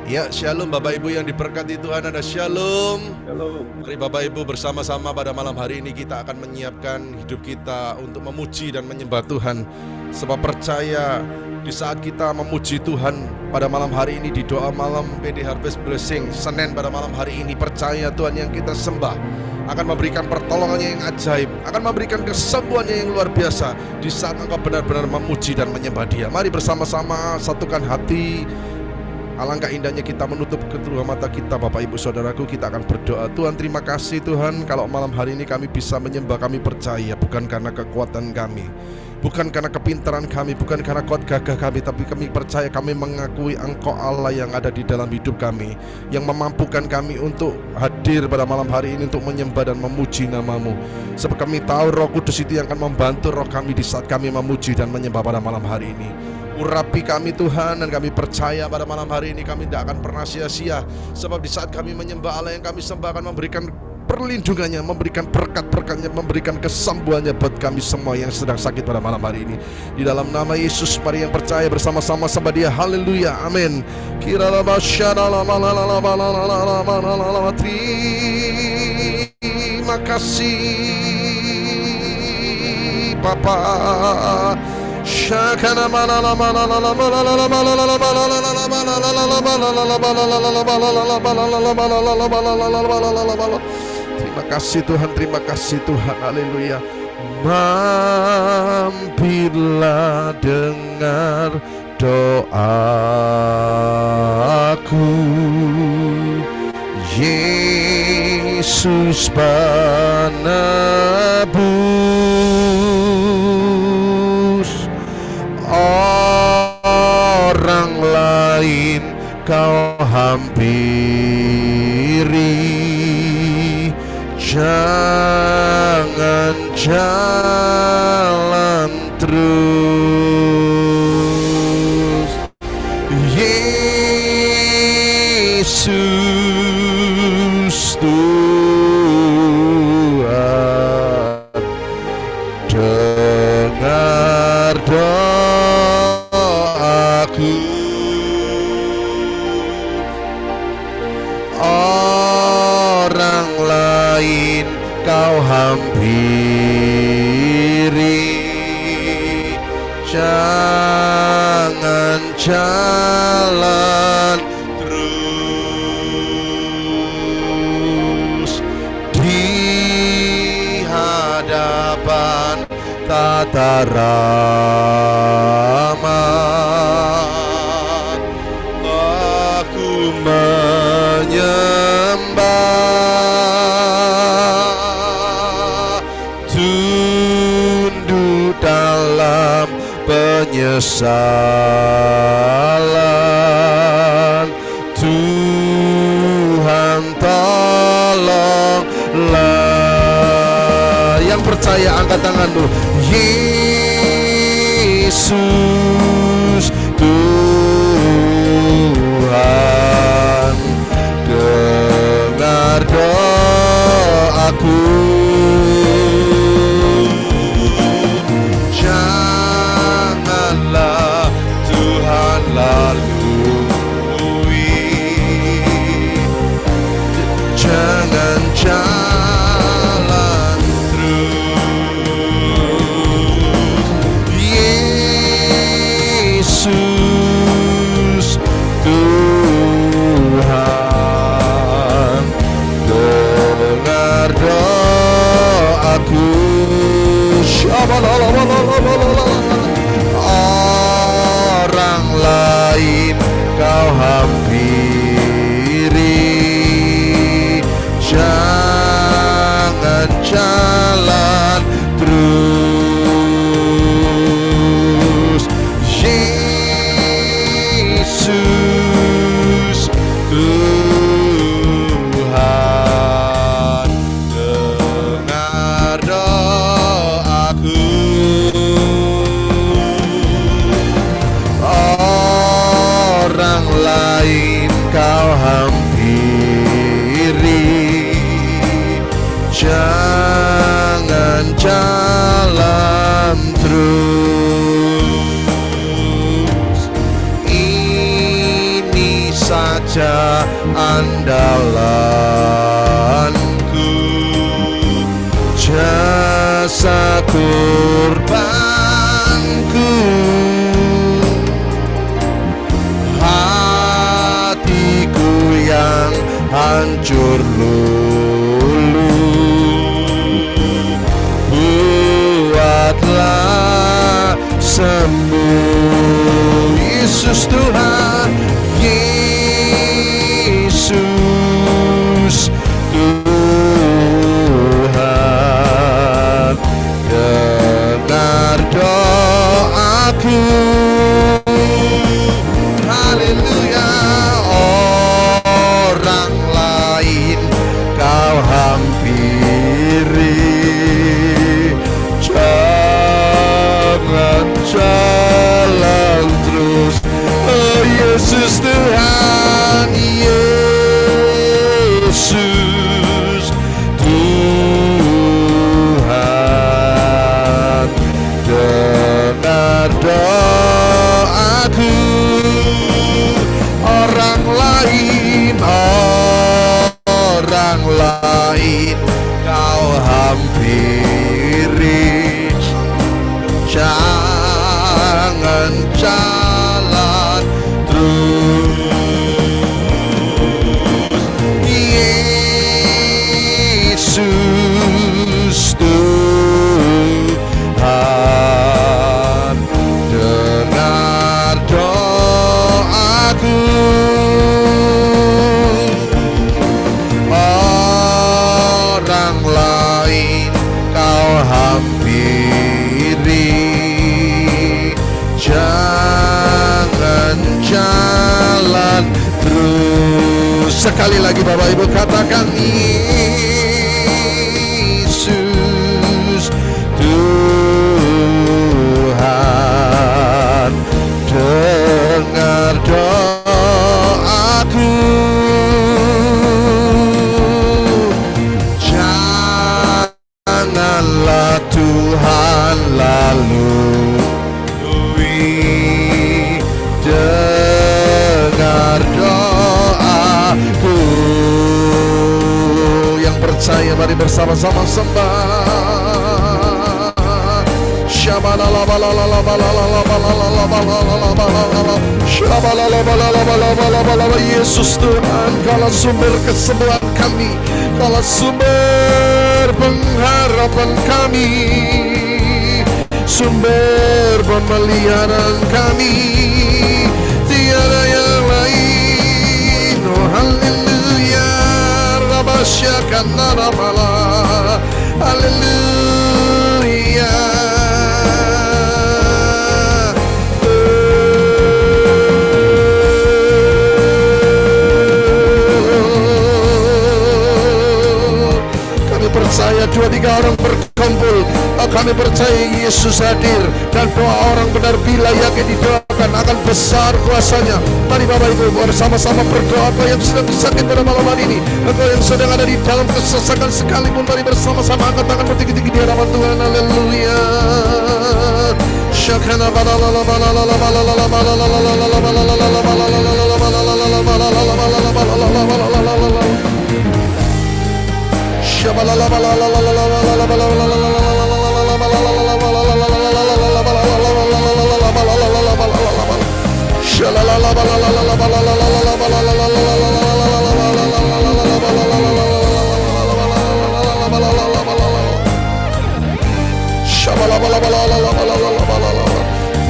Ya, shalom Bapak Ibu yang diberkati Tuhan, ada shalom. Shalom. Mari Bapak Ibu bersama-sama pada malam hari ini kita akan menyiapkan hidup kita untuk memuji dan menyembah Tuhan. Sebab percaya di saat kita memuji Tuhan pada malam hari ini di doa malam PD Harvest Blessing Senin pada malam hari ini, percaya Tuhan yang kita sembah akan memberikan pertolongannya yang ajaib, akan memberikan kesembuhannya yang luar biasa di saat engkau benar-benar memuji dan menyembah Dia. Mari bersama-sama satukan hati. Alangkah indahnya kita menutup kedua mata kita, Bapak Ibu Saudaraku. Kita akan berdoa. Tuhan, terima kasih Tuhan, kalau malam hari ini kami bisa menyembah. Kami percaya bukan karena kekuatan kami, bukan karena kepintaran kami, bukan karena kuat gagah kami, tapi kami percaya, kami mengakui Engkau Allah yang ada di dalam hidup kami, yang memampukan kami untuk hadir pada malam hari ini untuk menyembah dan memuji nama-Mu. Sebab kami tahu Roh Kudus itu yang akan membantu roh kami di saat kami memuji dan menyembah pada malam hari ini. Urapi kami Tuhan, dan kami percaya pada malam hari ini kami tidak akan pernah sia-sia. Sebab di saat kami menyembah Allah yang kami sembah akan memberikan perlindungannya, memberikan berkat-berkatnya, memberikan kesembuhannya buat kami semua yang sedang sakit pada malam hari ini. Di dalam nama Yesus, mari yang percaya bersama-sama sembah Dia. Haleluya, amin. Terima kasih Bapa. Terima kasih Tuhan, terima kasih Tuhan, haleluya. Mampirlah dengar doaku, Yesus penebus. Orang lain kau hampiri, jangan jalan terus. Yesus Tuhan, dengar doaku. Orang lain kau hampiri, jangan jalan terus. Di hadapan tata rahmat aku menyembah, tunduk dalam penyesalan. Tuhan tolonglah. Yang percaya angkat tanganmu. Yesus Tuhan, dengar doaku. Janganlah Tuhan lalui, jangan jalan terus. Yesus Tuhan, dengar doaku. Orang lain kau hampiri, jangan jalan terus. Yesus Tuhan, dengar doaku. Raja andalanku, jasa kurbanku, hatiku yang hancur lulu, buatlah sembuh. Yesus Tuhan, Yesus Tuhan, dengar doaku. Haleluya. Orang lain kau hampiri, jangan jalan terus. Oh Yesus Tuhan, Yesus Tuhan, dengar doaku. Orang lain kau hampiri, jangan jalan terus. Yesus Tuhan, dengar doaku. Orang lain kau hampiri, jangan jalan terus. Sekali lagi Bapak Ibu katakan, Yesus Tuhan, dengar doaku. Janganlah Tuhan lalui, dengar doaku. Yang percaya mari bersama-sama sembah. Yesus Tuhan, Kaulah sumber kesembuhan kami, Kaulah sumber pengharapan kami, sumber pemeliharaan kami, tiada yang lain. Oh haleluya, rabasyakan naramala, haleluya. Percaya 2-3 orang berkumpul, kami percaya Yesus hadir, dan doa orang benar bila yakin didoakan akan besar kuasanya. Mari Bapak Ibu bersama-sama berdoa. Kau yang sedang sakit pada malam hari ini, kau yang sedang ada di dalam kesesakan sekalipun, mari bersama-sama angkat tangan bertinggi-tinggi di hadapan Tuhan. Haleluya. Syakana balala balala balala balala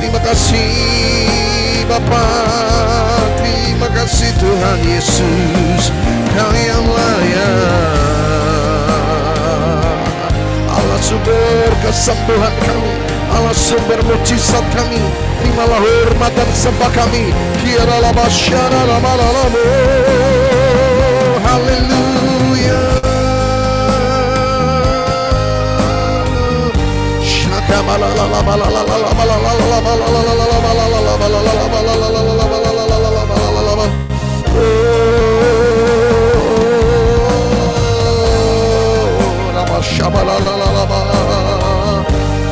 Terima kasih Bapa, terima kasih Tuhan Yesus, Kau yang layak. Allah sumber kesembuhan kami, Allah sumber mujizat kami, terimalah hormat dan sembah kami. Kiaralah basyara lamalalamu. Haleluya.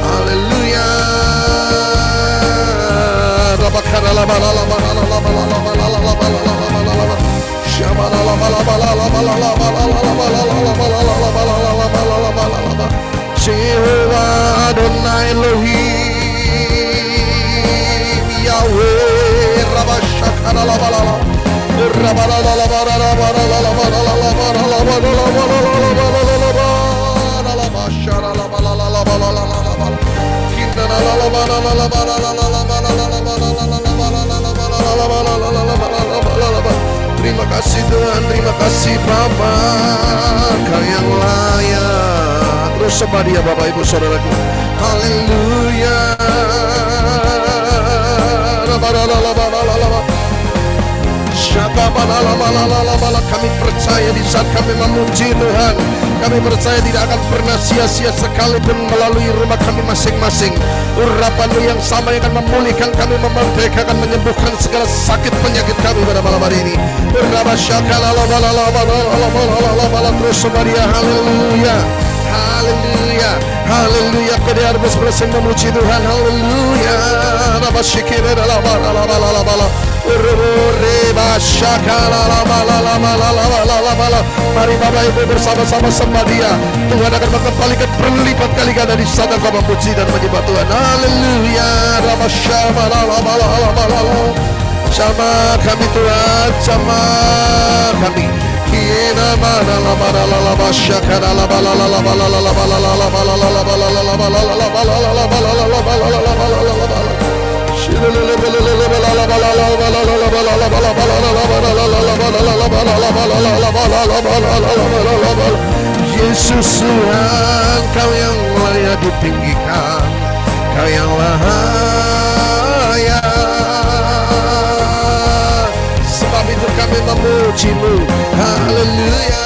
Haleluya. Terima kasih Tuhan, terima kasih Bapa, Kau yang layak. Terus sembah Dia Bapak Ibu Saudaraku. Haleluya. Kami percaya di saat kami memuji Tuhan, kami percaya tidak akan pernah sia-sia sekalipun melalui rumah kami masing-masing. Urapan-Mu yang sama yang akan memulihkan kami, memerdekakan, menyembuhkan segala sakit penyakit kami pada malam hari ini. Terus sembah Dia. Haleluya, haleluya, haleluya. Kau harus berhasil memuji Tuhan. Haleluya. Mari Bapak Ibu bersama-sama sembah Dia. Tuhan akan mengembalikan berlipat kali ganda di saat kau memuji dan menyembah Tuhan. Haleluya. Sama kami Tuhan, sama kami. Yesus Tuhan, Kau yang layak ditinggikan, Kau yang layak. Sebab itu kami memuji-Mu. Haleluya.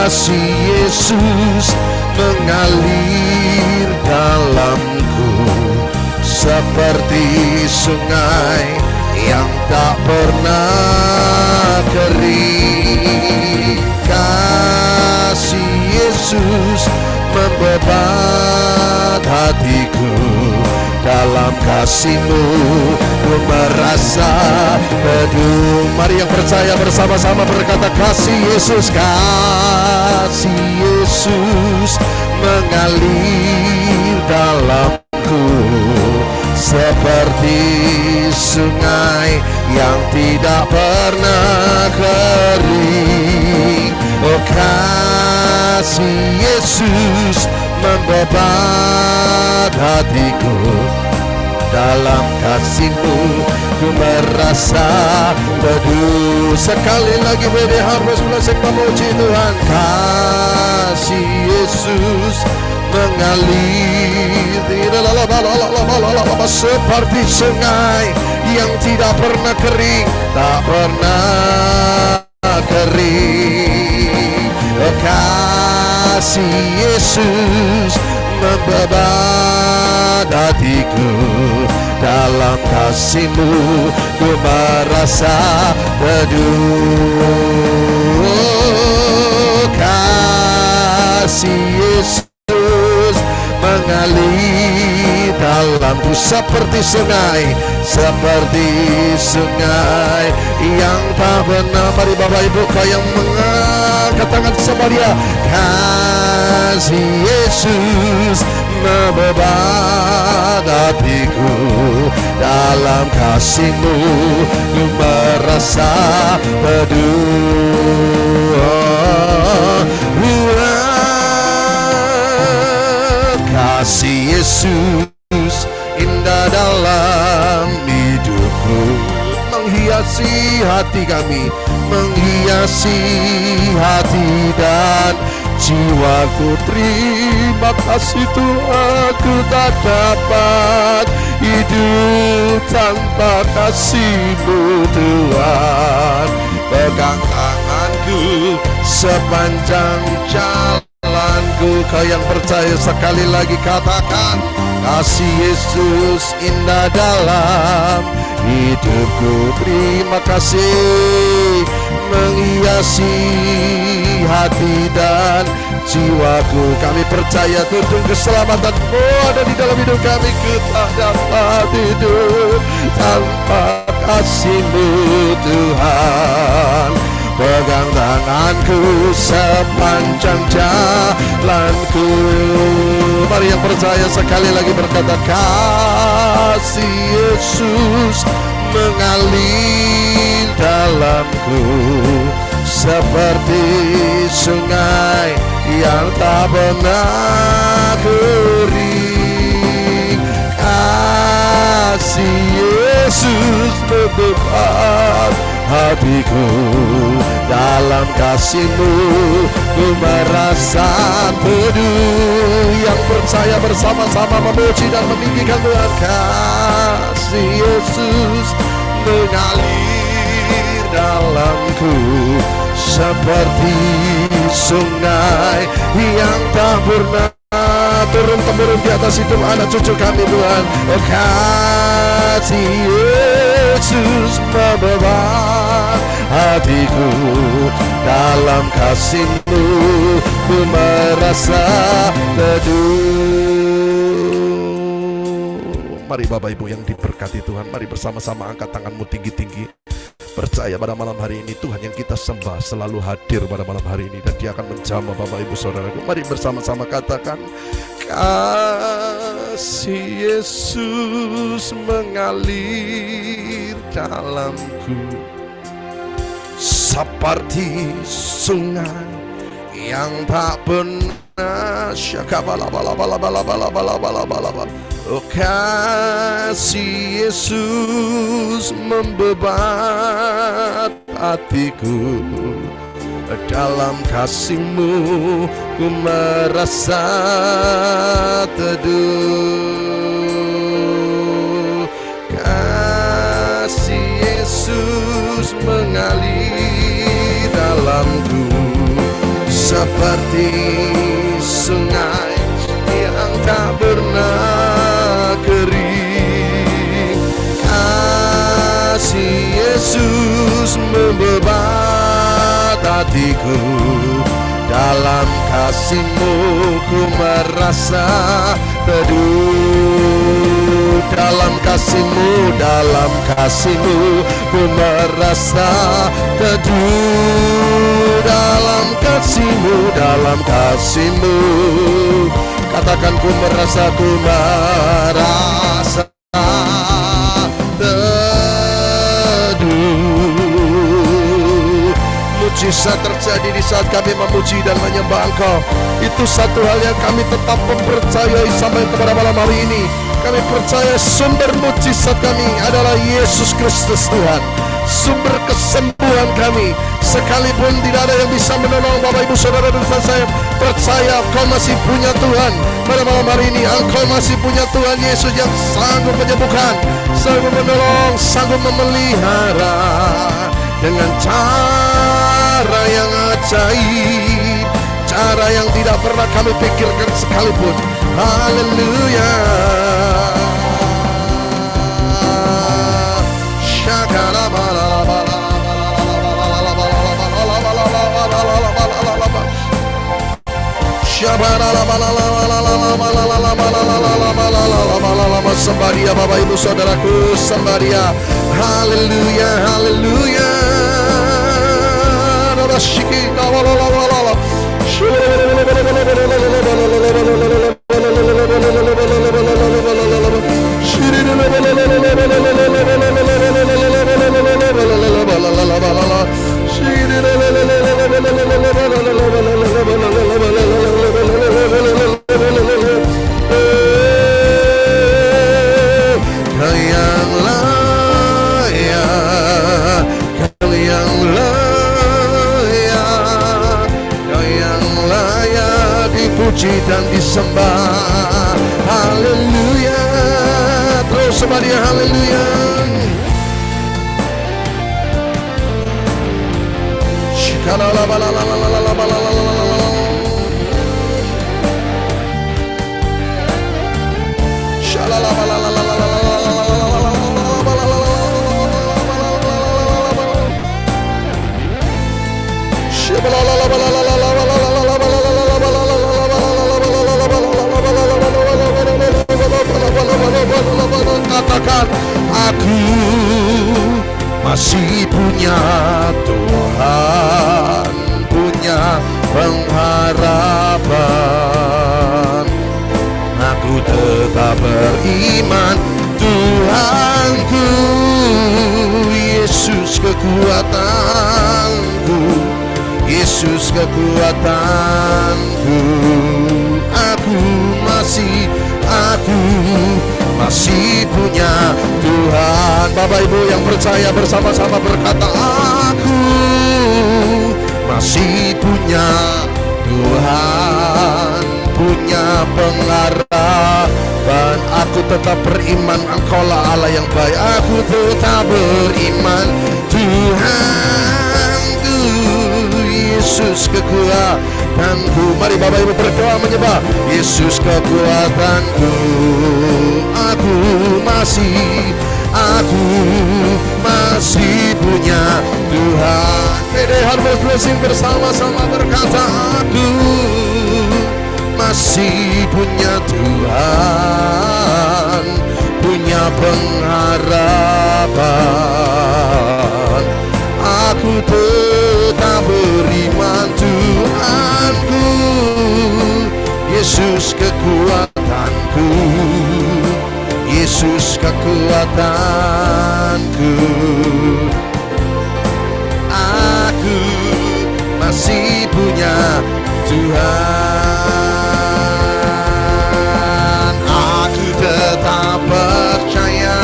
Kasih Yesus mengalir dalamku seperti sungai yang tak pernah kering. Kasih Yesus membebat hatiku. Dalam kasih-Mu ku merasa teduh. Mari yang percaya bersama-sama berkata, kasih Yesus, kasih Yesus mengalir dalamku seperti sungai yang tidak pernah kering. Oh, kasih Yesus membebat hatiku. Dalam kasih-Mu ku merasa teduh. Sekali lagi beri harus mulai memuji Tuhan. Kasih Yesus mengalir seperti sungai yang tidak pernah kering, tak pernah kering. Kasih Yesus membebat hatiku. Dalam kasih-Mu ku merasa teduh. Kasih Yesus mengalir dalamku seperti sungai, seperti sungai yang tak pernah. Mari Bapak Ibu, Kau yang mengangkat tangan sama Dia. Kasih Yesus membebat hatiku. Dalam kasih-Mu ku merasa teduh. Kasih Yesus indah dalam hidupku, menghiasi hati kami, menghiasi hati dan jiwaku. Terima kasih Tuhan, ku tak dapat hidup tanpa kasih-Mu Tuhan. Pegang tanganku sepanjang jalanku. Kau yang percaya sekali lagi katakan, kasih Yesus indah dalam hidupku. Terima kasih menghiasi hati dan jiwaku. Kami percaya Tuhan, keselamatan-Mu ada di dalam hidup kami. Kita dapat hidup tanpa kasih-Mu Tuhan. Pegang tanganku sepanjang jalanku. Mari yang percaya sekali lagi berkata, kasih Yesus mengalir dalamku seperti sungai yang tak pernah kering. Kasih Yesus membebat hatiku, dalam kasih-Mu ku merasa teduh. Yang percaya bersama-sama memuji dan meninggikan Tuhan. Kasih Yesus mengalir dalamku seperti sungai yang tak pernah turun-temurun di atas hidup anak cucu kami Tuhan. Oh, kasih Yesus membebat hatiku, dalam kasih-Mu ku merasa teduh. Mari Bapak Ibu yang diberkati Tuhan, mari bersama-sama angkat tanganmu tinggi-tinggi. Percaya pada malam hari ini Tuhan yang kita sembah selalu hadir pada malam hari ini, dan Dia akan menjamah Bapak Ibu Saudaraku. Mari bersama-sama katakan, kasih Yesus mengalir dalamku seperti sungai yang tak pernah oh, kasih Yesus membebat hatiku, dalam kasih-Mu ku merasa teduh. Kasih Yesus mengalir dalamku seperti sungai yang tak pernah kering. Kasih Yesus membebat hatiku, dalam kasih-Mu ku merasa teduh. Dalam kasih-Mu, dalam kasih-Mu ku merasa teduh. Dalam kasih-Mu, dalam kasih-Mu, katakan ku merasa teduh. Mujizat terjadi di saat kami memuji dan menyembah Engkau. Itu satu hal yang kami tetap mempercayai sampai kepada malam hari ini. Kami percaya sumber mujizat kami adalah Yesus Kristus Tuhan, sumber kesembuhan kami. Sekalipun tidak ada yang bisa menolong Bapak Ibu Saudara dan saya percaya Engkau masih punya Tuhan. Pada malam hari ini Engkau masih punya Tuhan Yesus yang sanggup menyembuhkan, sanggup menolong, sanggup memelihara dengan cara yang ajaib, cara yang tidak pernah kami pikirkan sekalipun. Haleluya. Sembadia Bapak Ibu Saudaraku, sembadia. Haleluya, haleluya. Dan disembah. Haleluya. Terus sembadia haleluya. Katakan, aku masih punya Tuhan, punya pengharapan. Aku tetap beriman Tuhanku, Yesus kekuatanku, Yesus kekuatanku. Aku masih punya Tuhan. Bapak Ibu yang percaya bersama-sama berkata, aku masih punya Tuhan, punya pengharapan. Aku tetap beriman, Engkaulah Allah yang baik. Aku tetap beriman, Tuhanku, Yesus kekuatanku. Mari Bapak Ibu berdoa menyembah Yesus kekuatanku. Aku masih punya Tuhan. Pede Harvest Blessing bersama-sama berkata, aku masih punya Tuhan, punya pengharapan. Aku tetap beriman, Tuhanku, Yesus kekuatanku, Yesus kekuatanku. Aku masih punya Tuhan. Aku tetap percaya,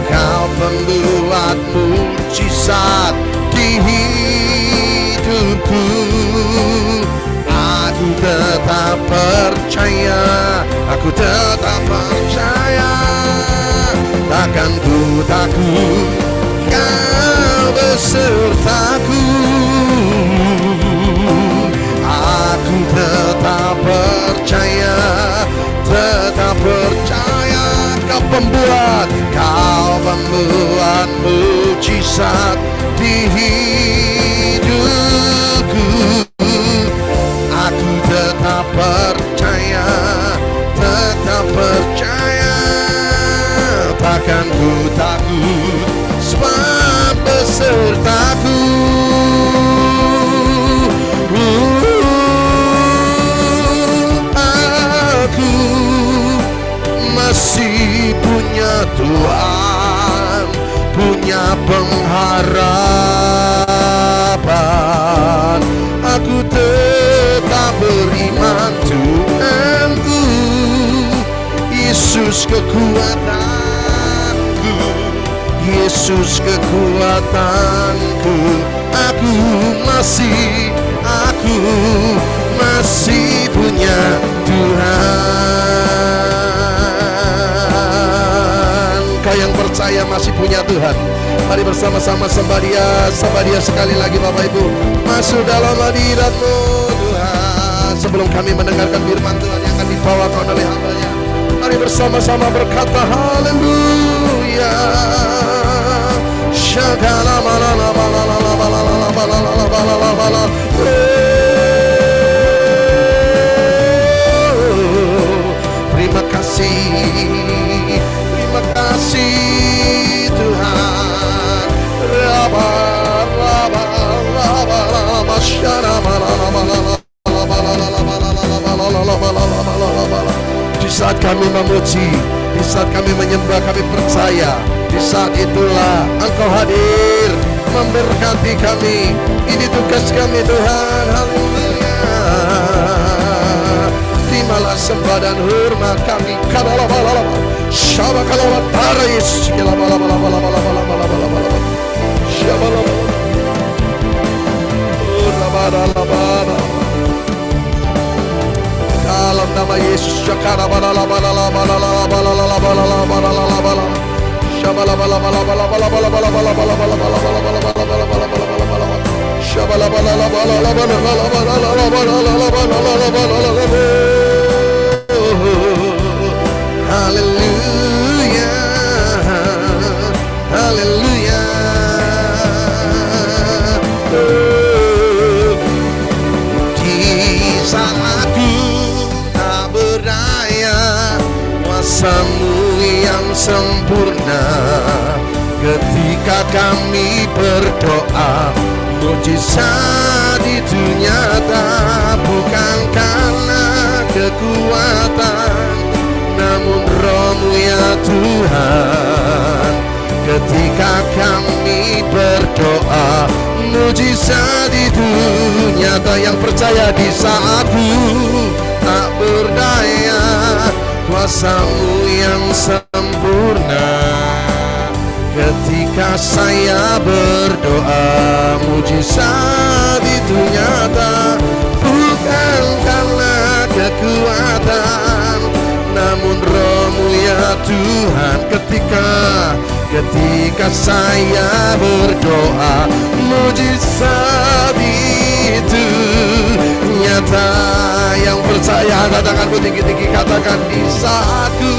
Kau pembuat mujizat di hidupku. Aku tetap percaya, takkan ku takut, Kau besertaku. Aku tetap percaya, Kau pembuat mujizat di hidupku. Aku tetap percaya, takkan ku takut, sebab besertaku. Aku masih punya Tuhan, punya pengharapan. Aku tetap beriman, Tuhanku, Yesus kekuatanku, Yesus kekuatanku. Aku masih punya Tuhan. Kau yang percaya masih punya Tuhan, mari bersama-sama sembah Dia sekali lagi. Bapak Ibu, masuk dalam hadirat-Mu Tuhan. Sebelum kami mendengarkan firman Tuhan yang akan dibawakan oleh hamba-Nya, mari bersama-sama berkata haleluya. Syakala malala balala balala balala balala balala. Terima kasih Tuhan. Raba raba raba raba syara balala balala balala balala balala balala. Di saat kami memuji, di saat kami menyembah, kami percaya di saat itulah Engkau hadir memberkati kami. Ini tugas kami Tuhan. Haleluya. Terimalah sembah dan hormat kami. Kadalabalala syabakalabat taris kilabalabalabalabalabalabalabalabalabala syabalabala urabalabala. Dalam nama Yesus, syakarabalabalabalabalabalabalabalabalabalabala haleluya, haleluya. Di saatku tak berdaya, kuasa-Mu yang sempurna. Ketika kami berdoa, mujizat itu nyata, bukan karena kekuatan Tuhan. Ketika kami berdoa, mujizat itu nyata. Yang percaya di saatku tak berdaya, kuasa-Mu yang sempurna. Ketika saya berdoa, mujizat itu nyata. Bukan karena kekuatan, namun Roh-Mu ya Tuhan. Ketika saya berdoa, mujizat itu nyata. Yang percaya katakan tinggi-tinggi, katakan di saatku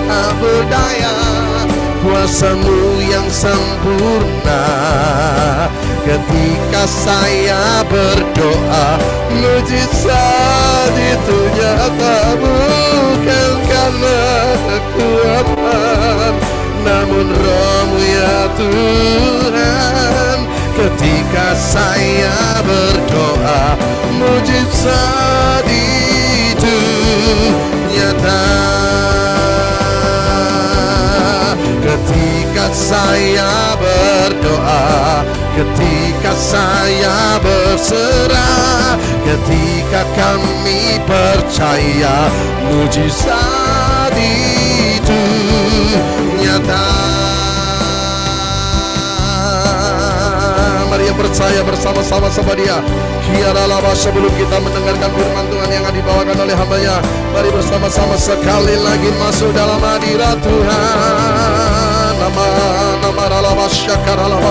tak berdaya, kuasa-Mu yang sempurna. Ketika saya berdoa, mujizat itu nyata. Bukan karena kekuatan, namun Roh-Mu ya Tuhan. Ketika saya berdoa, mujizat itu nyata. Ketika saya berdoa, ketika saya berserah, ketika kami percaya, mujizat itu nyata. Mari yang percaya bersama-sama sama Dia. Sebelum kita mendengarkan firman Tuhan yang dibawakan oleh hamba-Nya, mari bersama-sama sekali lagi masuk dalam hadirat Tuhan. Nama ralaba syakara laba.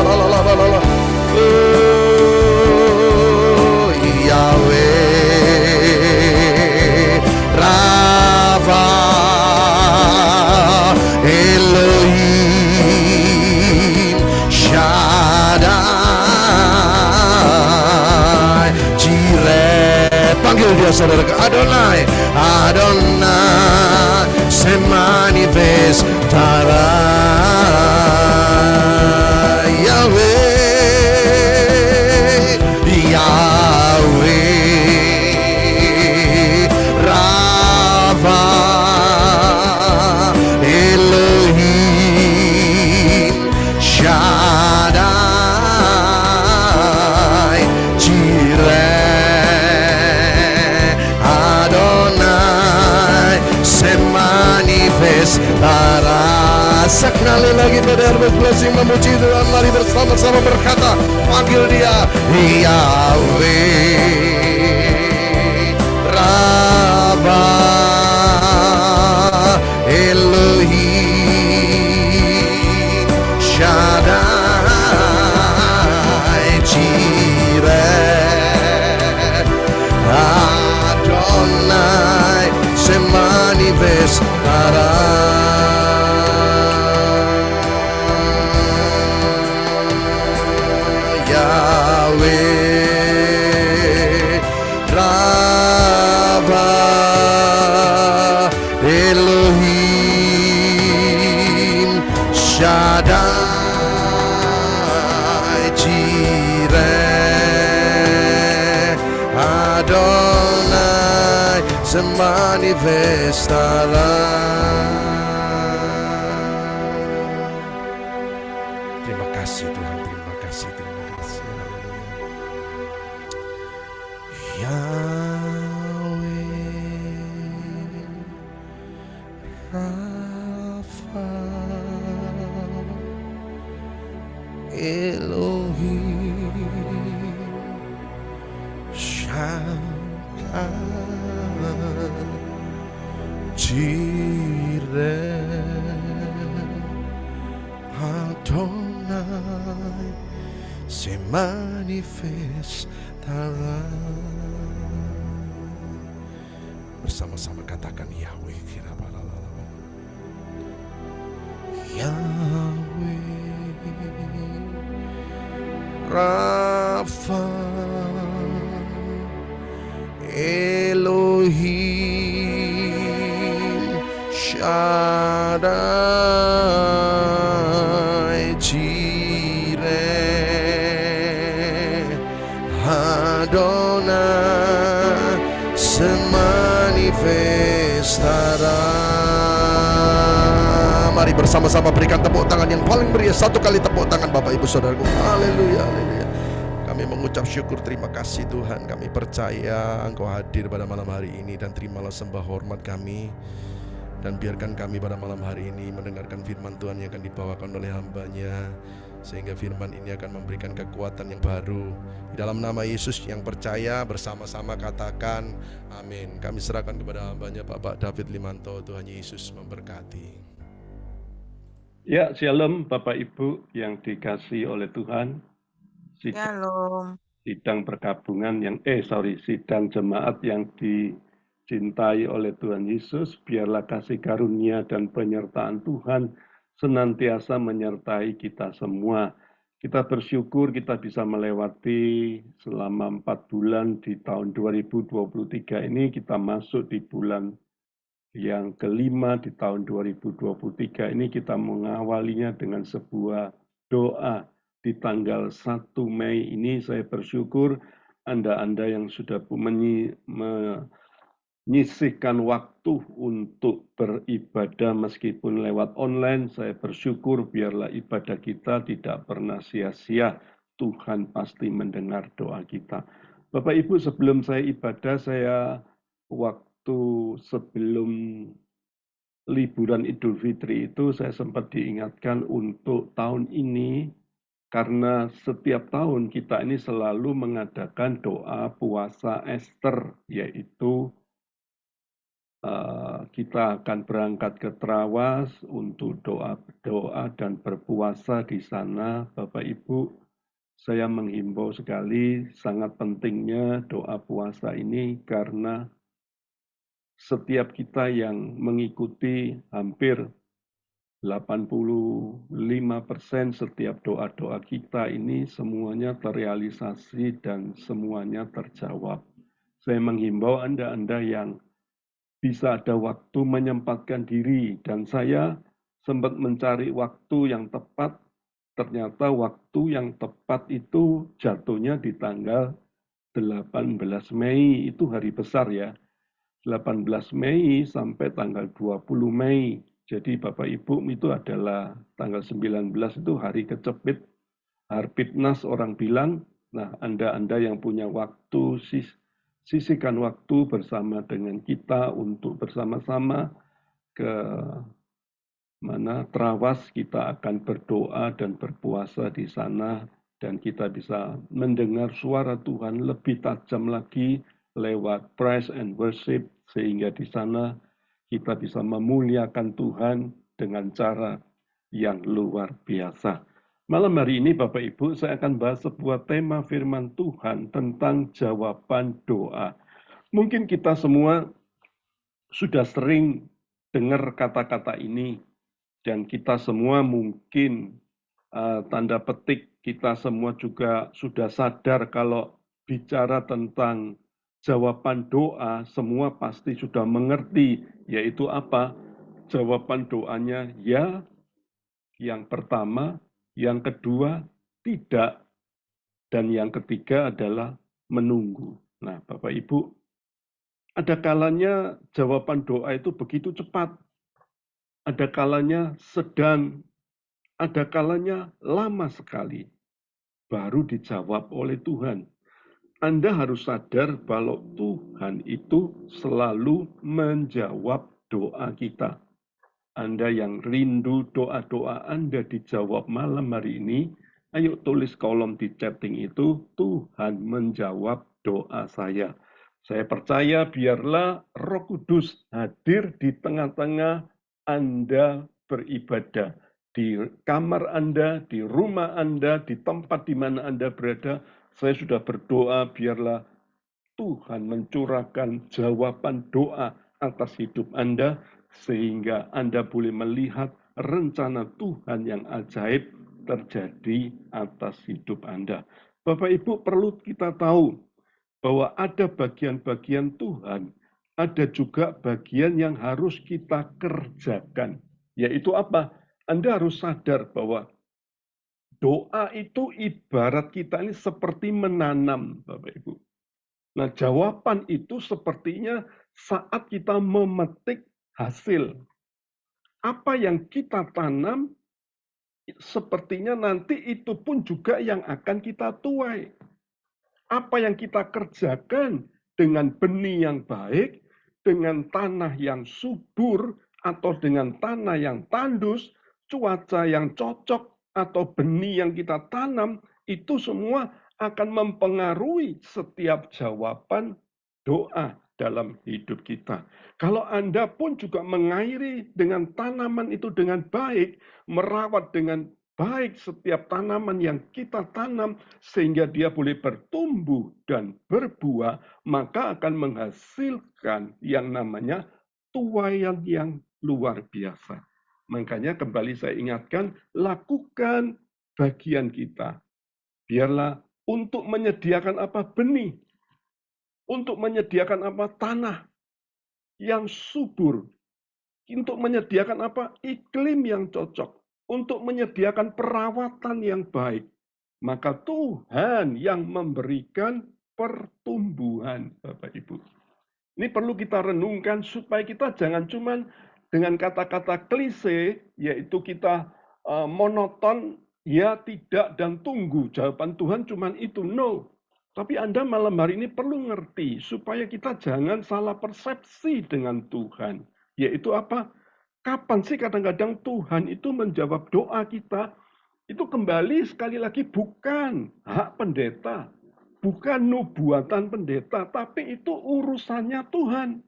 Oh Yahweh Rafa Elohim Shaddai Jireh. Panggil dia saudara, Adonai, Adonai se manifestará. Yahweh, Yahweh Rafa Elohim Shaddai Jireh Adonai se manifestará. Sekali lagi pada blessing memuji Tuhan, mari bersama-sama berkata, panggil Dia Yahweh Rabbah Elohim Shaddai Jireh Adonai se manifestará. Yahweh Rabbah Elohim Shaddai Jireh Adonai se manifestará. Terima kasih Tuhan, terima kasih. Yahweh Rafa Elohim Shaddai Jireh Adonai se manifestará. Bersama-sama katakan Yahweh Yahweh Rafa Elohim Shaddai Jireh Adonai se manifestará. Mari bersama-sama berikan tepuk tangan yang paling meriah. Satu kali tepuk tangan Bapak Ibu Saudaraku. Haleluya, haleluya. Kami mengucap syukur, terima kasih Tuhan. Kami percaya Engkau hadir pada malam hari ini, dan terimalah sembah hormat kami. Dan biarkan kami pada malam hari ini mendengarkan firman Tuhan yang akan dibawakan oleh hamba-Nya, sehingga firman ini akan memberikan kekuatan yang baru. Di dalam nama Yesus yang percaya, bersama-sama katakan amin. Kami serahkan kepada hamba-Nya Bapak David Limanto. Tuhan Yesus memberkati. Ya, shalom Bapak Ibu yang dikasihi oleh Tuhan. Shalom. Sidang perkabungan sidang jemaat yang dicintai oleh Tuhan Yesus, biarlah kasih karunia dan penyertaan Tuhan senantiasa menyertai kita semua. Kita bersyukur kita bisa melewati selama 4 bulan di tahun 2023 ini. Kita masuk di bulan yang kelima di tahun 2023 ini. Kita mengawalinya dengan sebuah doa. Di tanggal 1 Mei ini saya bersyukur Anda yang sudah menyisihkan waktu untuk beribadah meskipun lewat online. Saya bersyukur biarlah ibadah kita tidak pernah sia-sia. Tuhan pasti mendengar doa kita. Bapak Ibu, sebelum saya ibadah, saya waktu sebelum liburan Idul Fitri itu saya sempat diingatkan untuk tahun ini, karena setiap tahun kita ini selalu mengadakan doa puasa Ester, yaitu kita akan berangkat ke Trawas untuk doa dan berpuasa di sana. Bapak Ibu, saya menghimbau sekali sangat pentingnya doa puasa ini, karena setiap kita yang mengikuti hampir 85% setiap doa-doa kita ini semuanya terrealisasi dan semuanya terjawab. Saya menghimbau Anda yang bisa ada waktu menyempatkan diri, dan saya sempat mencari waktu yang tepat. Ternyata waktu yang tepat itu jatuhnya di tanggal 18 Mei, itu hari besar ya. 18 Mei sampai tanggal 20 Mei. Jadi Bapak Ibu, itu adalah tanggal 19 itu hari kecepit, Harpitnas orang bilang. Nah, Anda yang punya waktu, sisihkan waktu bersama dengan kita untuk bersama-sama ke mana Trawas. Kita akan berdoa dan berpuasa di sana, dan kita bisa mendengar suara Tuhan lebih tajam lagi lewat praise and worship, sehingga di sana kita bisa memuliakan Tuhan dengan cara yang luar biasa. Malam hari ini Bapak Ibu, saya akan bahas sebuah tema firman Tuhan tentang jawaban doa. Mungkin kita semua sudah sering dengar kata-kata ini, dan kita semua mungkin tanda petik kita semua juga sudah sadar kalau bicara tentang jawaban doa, semua pasti sudah mengerti, yaitu apa? Jawaban doanya ya, yang pertama, yang kedua tidak, dan yang ketiga adalah menunggu. Nah, Bapak Ibu, ada kalanya jawaban doa itu begitu cepat, ada kalanya sedang, ada kalanya lama sekali baru dijawab oleh Tuhan. Anda harus sadar bahwa Tuhan itu selalu menjawab doa kita. Anda yang rindu doa-doa Anda dijawab malam hari ini, ayo tulis kolom di chatting itu, Tuhan menjawab doa saya. Saya percaya biarlah Roh Kudus hadir di tengah-tengah Anda beribadah. Di kamar Anda, di rumah Anda, di tempat di mana Anda berada. Saya sudah berdoa biarlah Tuhan mencurahkan jawaban doa atas hidup Anda, sehingga Anda boleh melihat rencana Tuhan yang ajaib terjadi atas hidup Anda. Bapak Ibu, perlu kita tahu bahwa ada bagian-bagian Tuhan, ada juga bagian yang harus kita kerjakan. Yaitu apa? Anda harus sadar bahwa doa itu ibarat kita ini seperti menanam, Bapak Ibu. Nah, jawaban itu sepertinya saat kita memetik hasil. Apa yang kita tanam, sepertinya nanti itu pun juga yang akan kita tuai. Apa yang kita kerjakan dengan benih yang baik, dengan tanah yang subur, atau dengan tanah yang tandus, cuaca yang cocok, atau benih yang kita tanam, itu semua akan mempengaruhi setiap jawaban doa dalam hidup kita. Kalau Anda pun juga mengairi dengan tanaman itu dengan baik, merawat dengan baik setiap tanaman yang kita tanam, sehingga dia boleh bertumbuh dan berbuah, maka akan menghasilkan yang namanya tuaian yang luar biasa. Makanya kembali saya ingatkan, lakukan bagian kita. Biarlah untuk menyediakan apa benih, untuk menyediakan apa tanah yang subur, untuk menyediakan apa iklim yang cocok, untuk menyediakan perawatan yang baik, maka Tuhan yang memberikan pertumbuhan, Bapak Ibu. Ini perlu kita renungkan supaya kita jangan cuma dengan kata-kata klise, yaitu kita monoton, ya tidak dan tunggu. Jawaban Tuhan cuma itu, no. Tapi Anda malam hari ini perlu ngerti supaya kita jangan salah persepsi dengan Tuhan. Yaitu apa? Kapan sih kadang-kadang Tuhan itu menjawab doa kita? Itu kembali sekali lagi bukan hak pendeta, bukan nubuatan pendeta, tapi itu urusannya Tuhan.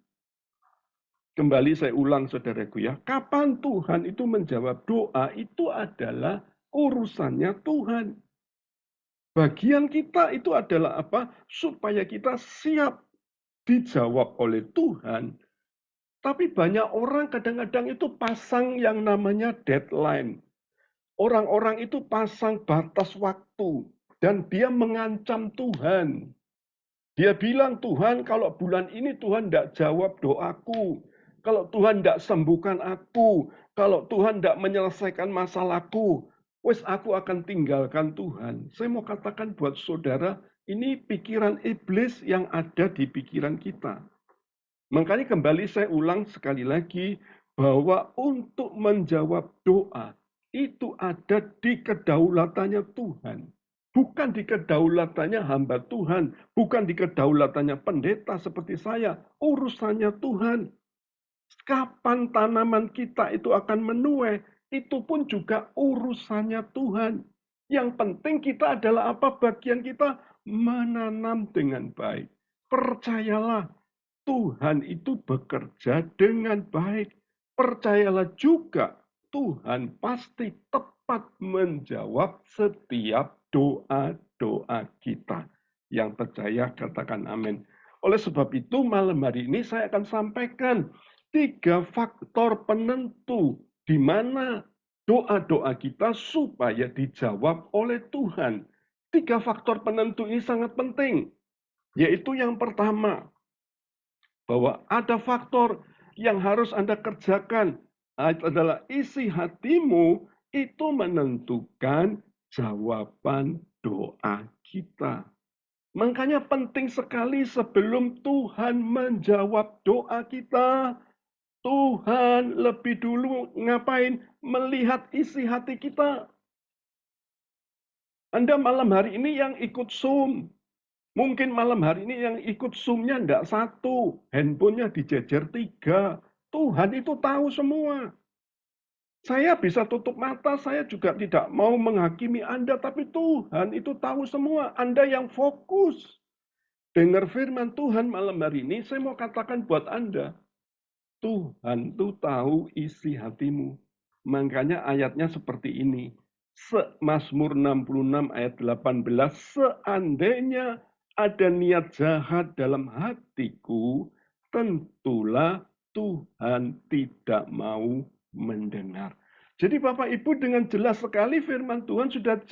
Kembali saya ulang saudaraku ya, kapan Tuhan itu menjawab doa itu adalah urusannya Tuhan. Bagian kita itu adalah apa? Supaya kita siap dijawab oleh Tuhan. Tapi banyak orang kadang-kadang itu pasang yang namanya deadline. Orang-orang itu pasang batas waktu. Dan dia mengancam Tuhan. Dia bilang, Tuhan kalau bulan ini Tuhan tidak jawab doaku. Kalau Tuhan tidak sembuhkan aku. Kalau Tuhan tidak menyelesaikan masalahku. Wes aku akan tinggalkan Tuhan. Saya mau katakan buat saudara, ini pikiran iblis yang ada di pikiran kita. Makanya kembali saya ulang sekali lagi, bahwa untuk menjawab doa, itu ada di kedaulatannya Tuhan. Bukan di kedaulatannya hamba Tuhan, bukan di kedaulatannya pendeta seperti saya, urusannya Tuhan. Kapan tanaman kita itu akan menuai, itu pun juga urusannya Tuhan. Yang penting kita adalah apa bagian kita? Menanam dengan baik. Percayalah, Tuhan itu bekerja dengan baik. Percayalah juga, Tuhan pasti tepat menjawab setiap doa-doa kita. Yang percaya katakan amin. Oleh sebab itu malam hari ini saya akan sampaikan 3 faktor penentu di mana doa-doa kita supaya dijawab oleh Tuhan. 3 faktor penentu ini sangat penting. Yaitu yang pertama, bahwa ada faktor yang harus Anda kerjakan adalah isi hatimu itu menentukan jawaban doa kita. Makanya penting sekali sebelum Tuhan menjawab doa kita, Tuhan lebih dulu ngapain? Melihat isi hati kita. Anda malam hari ini yang ikut Zoom. Mungkin malam hari ini yang ikut Zoom-nya enggak 1. Handphonenya dijejer 3. Tuhan itu tahu semua. Saya bisa tutup mata, saya juga tidak mau menghakimi Anda. Tapi Tuhan itu tahu semua. Anda yang fokus. Dengar firman Tuhan malam hari ini, saya mau katakan buat Anda. Tuhan itu tahu isi hatimu. Makanya ayatnya seperti ini. Mazmur 66 ayat 18. Seandainya ada niat jahat dalam hatiku, tentulah Tuhan tidak mau mendengar. Jadi Bapak Ibu dengan jelas sekali firman Tuhan sudah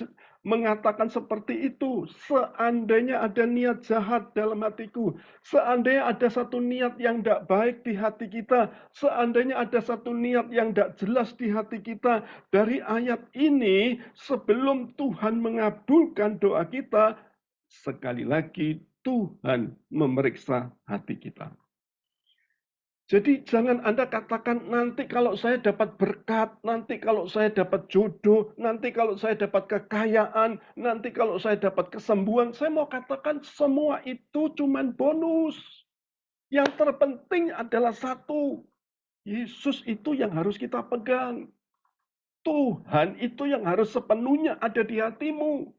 mengatakan seperti itu. Seandainya ada niat jahat dalam hatiku, seandainya ada satu niat yang tidak baik di hati kita, seandainya ada satu niat yang tidak jelas di hati kita, dari ayat ini sebelum Tuhan mengabulkan doa kita, sekali lagi Tuhan memeriksa hati kita. Jadi jangan Anda katakan nanti kalau saya dapat berkat, nanti kalau saya dapat jodoh, nanti kalau saya dapat kekayaan, nanti kalau saya dapat kesembuhan. Saya mau katakan semua itu cuman bonus. Yang terpenting adalah satu, Yesus itu yang harus kita pegang. Tuhan itu yang harus sepenuhnya ada di hatimu.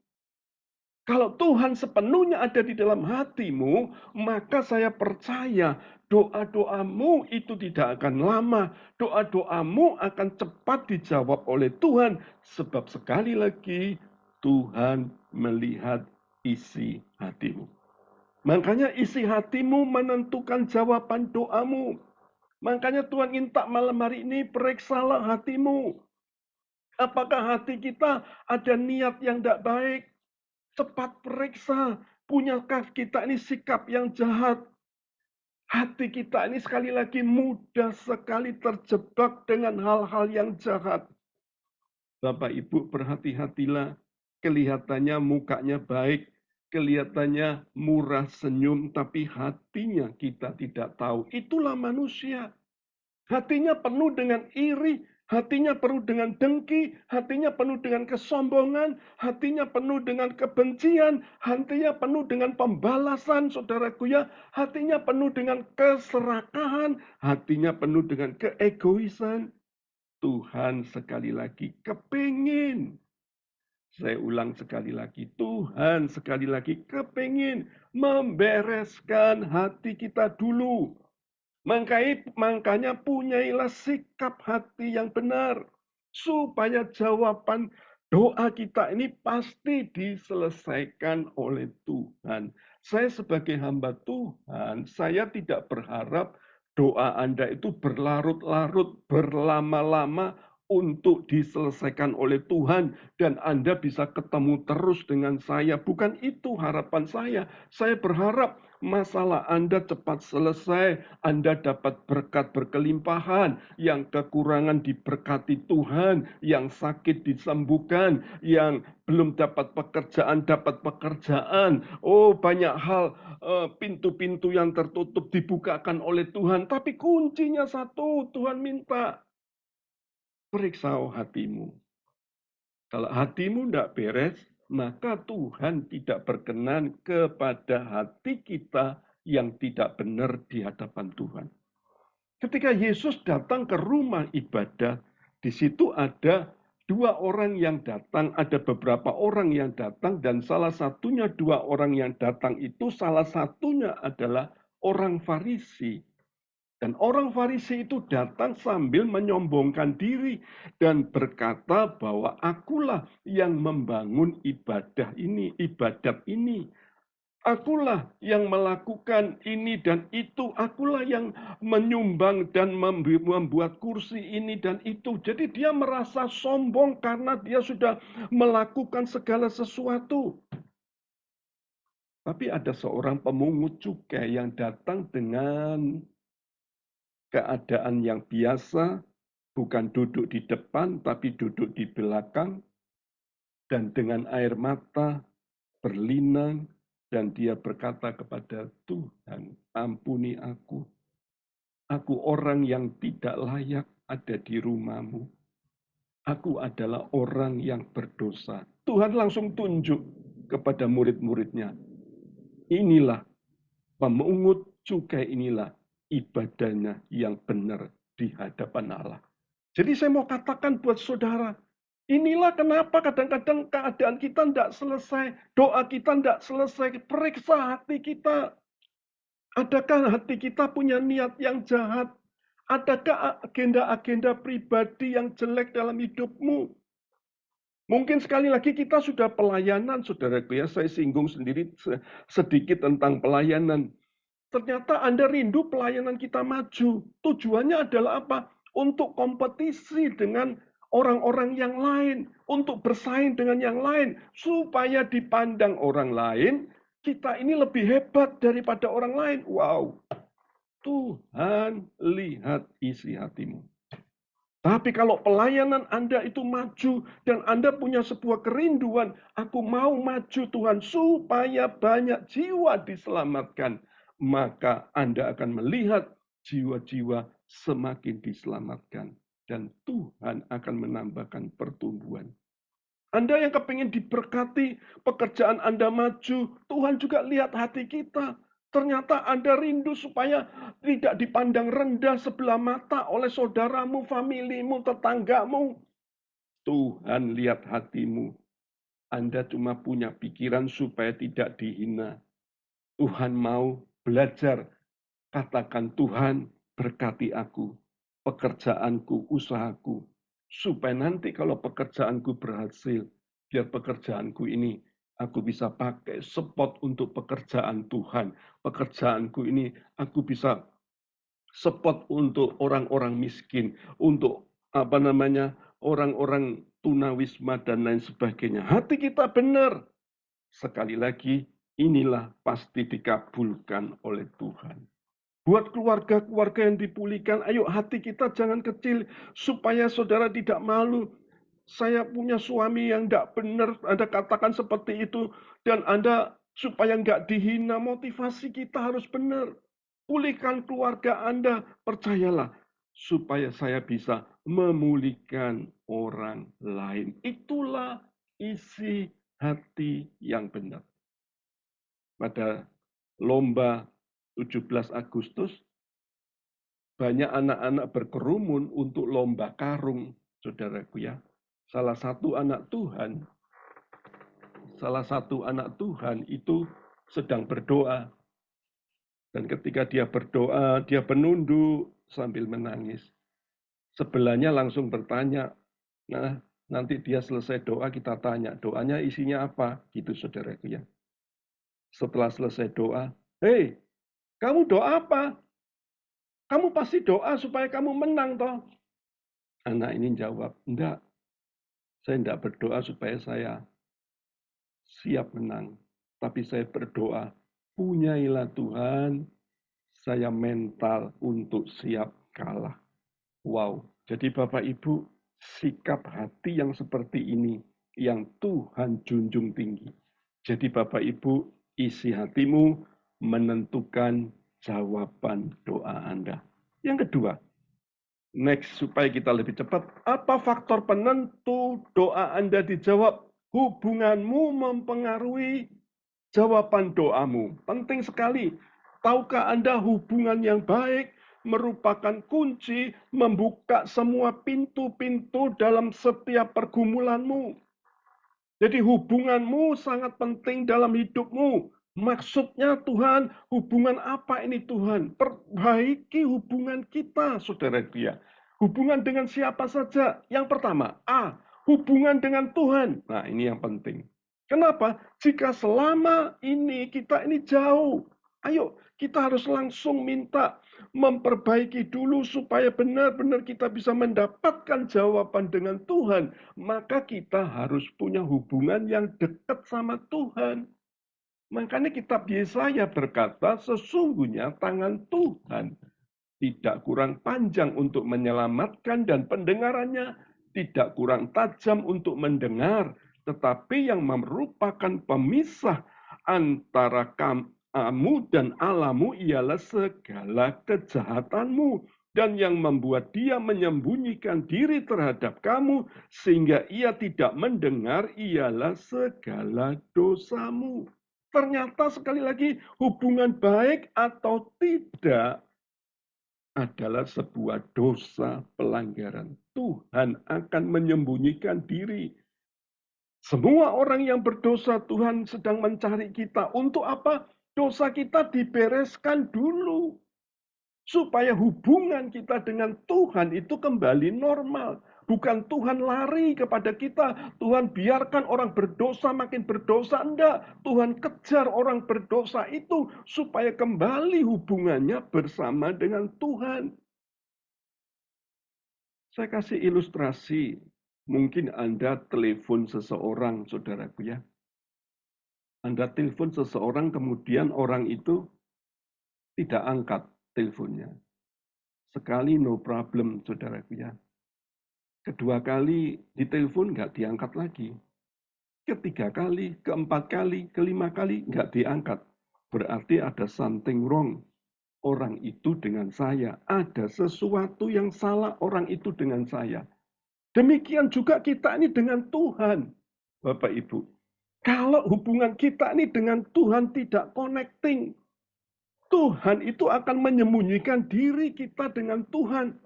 Kalau Tuhan sepenuhnya ada di dalam hatimu, maka saya percaya doa-doamu itu tidak akan lama. Doa-doamu akan cepat dijawab oleh Tuhan. Sebab sekali lagi, Tuhan melihat isi hatimu. Makanya isi hatimu menentukan jawaban doamu. Makanya Tuhan minta malam hari ini, periksalah hatimu. Apakah hati kita ada niat yang tidak baik? Cepat periksa, punyakah kita ini sikap yang jahat? Hati kita ini sekali lagi mudah sekali terjebak dengan hal-hal yang jahat. Bapak Ibu berhati-hatilah, kelihatannya mukanya baik, kelihatannya murah senyum, tapi hatinya kita tidak tahu. Itulah manusia. Hatinya penuh dengan iri, hatinya penuh dengan dengki, hatinya penuh dengan kesombongan, hatinya penuh dengan kebencian, hatinya penuh dengan pembalasan, saudaraku ya, hatinya penuh dengan keserakahan, hatinya penuh dengan keegoisan. Tuhan sekali lagi kepingin, saya ulang sekali lagi, Tuhan sekali lagi kepingin membereskan hati kita dulu. Makanya punyailah sikap hati yang benar. Supaya jawaban doa kita ini pasti diselesaikan oleh Tuhan. Saya sebagai hamba Tuhan, saya tidak berharap doa Anda itu berlarut-larut, berlama-lama untuk diselesaikan oleh Tuhan. Dan Anda bisa ketemu terus dengan saya. Bukan itu harapan saya. Saya berharap masalah Anda cepat selesai, Anda dapat berkat berkelimpahan, yang kekurangan diberkati Tuhan, yang sakit disembuhkan, yang belum dapat pekerjaan dapat pekerjaan. Oh, banyak hal, pintu-pintu yang tertutup dibukakan oleh Tuhan, tapi kuncinya satu, Tuhan minta periksa hatimu. Kalau hatimu tidak beres, maka Tuhan tidak berkenan kepada hati kita yang tidak benar di hadapan Tuhan. Ketika Yesus datang ke rumah ibadah, di situ ada dua orang yang datang, ada beberapa orang yang datang, dan salah satunya dua orang yang datang itu, salah satunya adalah orang Farisi. Dan orang Farisi itu datang sambil menyombongkan diri dan berkata bahwa akulah yang membangun ibadat ini. Akulah yang melakukan ini dan itu. Akulah yang menyumbang dan membuat kursi ini dan itu. Jadi dia merasa sombong karena dia sudah melakukan segala sesuatu. Tapi ada seorang pemungut cukai yang datang dengan keadaan yang biasa, bukan duduk di depan, tapi duduk di belakang, dan dengan air mata berlinang, dan dia berkata kepada Tuhan, ampuni aku. Aku orang yang tidak layak ada di rumahmu. Aku adalah orang yang berdosa. Tuhan langsung tunjuk kepada murid-muridnya. Inilah pemungut cukai, inilah ibadahnya yang benar di hadapan Allah. Jadi saya mau katakan buat saudara, inilah kenapa kadang-kadang keadaan kita tidak selesai, doa kita tidak selesai, periksa hati kita. Adakah hati kita punya niat yang jahat? Adakah agenda-agenda pribadi yang jelek dalam hidupmu? Mungkin sekali lagi kita sudah pelayanan, saudaraku ya, saya singgung sendiri sedikit tentang pelayanan. Ternyata Anda rindu pelayanan kita maju. Tujuannya adalah apa? Untuk kompetisi dengan orang-orang yang lain. Untuk bersaing dengan yang lain. Supaya dipandang orang lain, kita ini lebih hebat daripada orang lain. Wow. Tuhan lihat isi hatimu. Tapi kalau pelayanan Anda itu maju dan Anda punya sebuah kerinduan, aku mau maju Tuhan supaya banyak jiwa diselamatkan, maka Anda akan melihat jiwa-jiwa semakin diselamatkan. Dan Tuhan akan menambahkan pertumbuhan. Anda yang kepingin diberkati, pekerjaan Anda maju, Tuhan juga lihat hati kita. Ternyata Anda rindu supaya tidak dipandang rendah sebelah mata oleh saudaramu, familimu, tetanggamu. Tuhan lihat hatimu. Anda cuma punya pikiran supaya tidak dihina. Tuhan mau belajar. Katakan, Tuhan berkati aku, pekerjaanku, usahaku. Supaya nanti kalau pekerjaanku berhasil, biar pekerjaanku ini aku bisa pakai spot untuk pekerjaan Tuhan. Pekerjaanku ini aku bisa spot untuk orang-orang miskin, untuk orang-orang tunawisma dan lain sebagainya. Hati kita benar. Sekali lagi, inilah pasti dikabulkan oleh Tuhan. Buat keluarga-keluarga yang dipulihkan, ayo hati kita jangan kecil supaya saudara tidak malu. Saya punya suami yang tidak benar, Anda katakan seperti itu, dan Anda supaya nggak dihina, motivasi kita harus benar. Pulihkan keluarga Anda, percayalah, supaya saya bisa memulihkan orang lain. Itulah isi hati yang benar. Pada lomba 17 Agustus, banyak anak-anak berkerumun untuk lomba karung, saudaraku ya. Salah satu anak Tuhan itu sedang berdoa. Dan ketika dia berdoa, dia penunduk sambil menangis. Sebelahnya langsung bertanya, nah nanti dia selesai doa kita tanya, doanya isinya apa? Gitu saudaraku ya. Setelah selesai doa, hei, kamu doa apa? Kamu pasti doa supaya kamu menang toh. Anak ini jawab, enggak. Saya enggak berdoa supaya saya siap menang. Tapi saya berdoa, punyailah Tuhan, saya mental untuk siap kalah. Wow, jadi Bapak Ibu, sikap hati yang seperti ini, yang Tuhan junjung tinggi. Jadi Bapak Ibu, isi hatimu menentukan jawaban doa Anda. Yang kedua, next, supaya kita lebih cepat. Apa faktor penentu doa Anda dijawab? Hubunganmu mempengaruhi jawaban doamu. Penting sekali. Tahukah Anda hubungan yang baik merupakan kunci membuka semua pintu-pintu dalam setiap pergumulanmu. Jadi hubunganmu sangat penting dalam hidupmu. Maksudnya Tuhan, hubungan apa ini Tuhan? Perbaiki hubungan kita, saudara dia. Hubungan dengan siapa saja? Yang pertama, hubungan dengan Tuhan. Nah, ini yang penting. Kenapa? Jika selama ini kita ini jauh, ayo kita harus langsung minta memperbaiki dulu supaya benar-benar kita bisa mendapatkan jawaban dengan Tuhan. Maka kita harus punya hubungan yang dekat sama Tuhan. Makanya kitab Yesaya berkata, sesungguhnya tangan Tuhan tidak kurang panjang untuk menyelamatkan dan pendengarannya tidak kurang tajam untuk mendengar, tetapi yang merupakan pemisah antara kamu dan Allahmu ialah segala kejahatanmu, dan yang membuat dia menyembunyikan diri terhadap kamu sehingga ia tidak mendengar ialah segala dosamu. Ternyata sekali lagi hubungan baik atau tidak adalah sebuah dosa pelanggaran. Tuhan akan menyembunyikan diri. Semua orang yang berdosa, Tuhan sedang mencari kita. Untuk apa? Dosa kita dibereskan dulu. Supaya hubungan kita dengan Tuhan itu kembali normal. Bukan Tuhan lari kepada kita. Tuhan biarkan orang berdosa makin berdosa. Enggak. Tuhan kejar orang berdosa itu supaya kembali hubungannya bersama dengan Tuhan. Saya kasih ilustrasi. Mungkin Anda telepon seseorang, saudaraku ya. Anda telepon seseorang, kemudian orang itu tidak angkat teleponnya. Sekali no problem, saudaraku ya. Kedua kali ditelepon nggak diangkat lagi. Ketiga kali, keempat kali, kelima kali nggak diangkat. Berarti ada something wrong. orang itu dengan saya. Ada sesuatu yang salah orang itu dengan saya. Demikian juga kita ini dengan Tuhan, Bapak Ibu. Kalau hubungan kita ini dengan Tuhan tidak connecting, Tuhan itu akan menyembunyikan diri kita dengan Tuhan.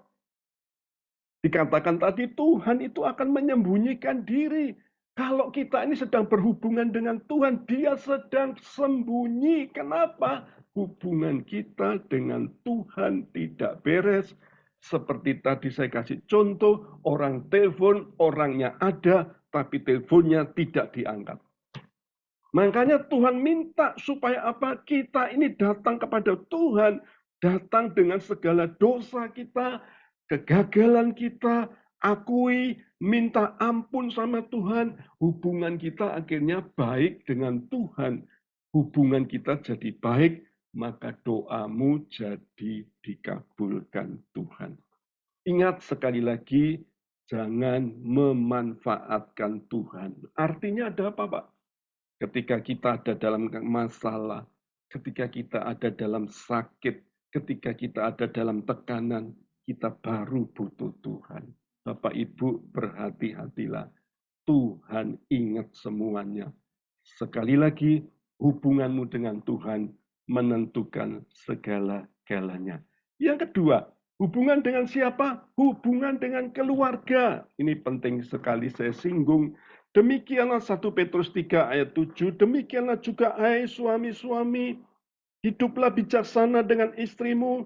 Dikatakan tadi Tuhan itu akan menyembunyikan diri. Kalau kita ini sedang berhubungan dengan Tuhan, dia sedang sembunyi. Kenapa? Hubungan kita dengan Tuhan tidak beres. Seperti tadi saya kasih contoh, orang telepon, orangnya ada, tapi teleponnya tidak diangkat. Makanya Tuhan minta supaya apa? Kita ini datang kepada Tuhan, datang dengan segala dosa kita, kegagalan kita, akui, minta ampun sama Tuhan, hubungan kita akhirnya baik dengan Tuhan. Hubungan kita jadi baik, maka doamu jadi dikabulkan Tuhan. Ingat sekali lagi, jangan memanfaatkan Tuhan. Artinya ada apa, Pak? Ketika kita ada dalam masalah, ketika kita ada dalam sakit, ketika kita ada dalam tekanan, kita baru butuh Tuhan. Bapak Ibu berhati-hatilah. Tuhan ingat semuanya. Sekali lagi, hubunganmu dengan Tuhan menentukan segala-galanya. Yang kedua, hubungan dengan siapa? Hubungan dengan keluarga. Ini penting sekali saya singgung. Demikianlah 1 Petrus 3 ayat 7. Demikianlah juga hai suami-suami, hiduplah bijaksana dengan istrimu,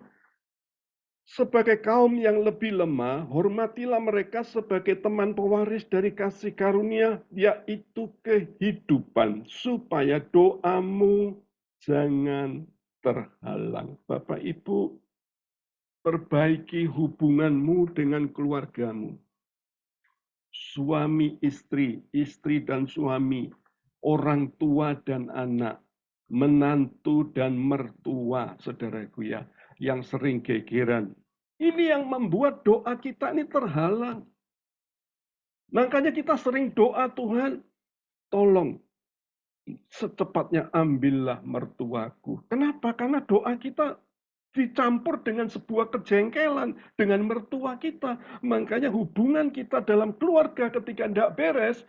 sebagai kaum yang lebih lemah, hormatilah mereka sebagai teman pewaris dari kasih karunia, yaitu kehidupan, supaya doamu jangan terhalang. Bapak Ibu, perbaiki hubunganmu dengan keluargamu. Suami istri, istri dan suami, orang tua dan anak, menantu dan mertua, saudaraku ya, yang sering gegeran. Ini yang membuat doa kita ini terhalang. Makanya kita sering doa, Tuhan, tolong secepatnya ambillah mertuaku. Kenapa? Karena doa kita dicampur dengan sebuah kejengkelan dengan mertua kita. Makanya hubungan kita dalam keluarga ketika tidak beres,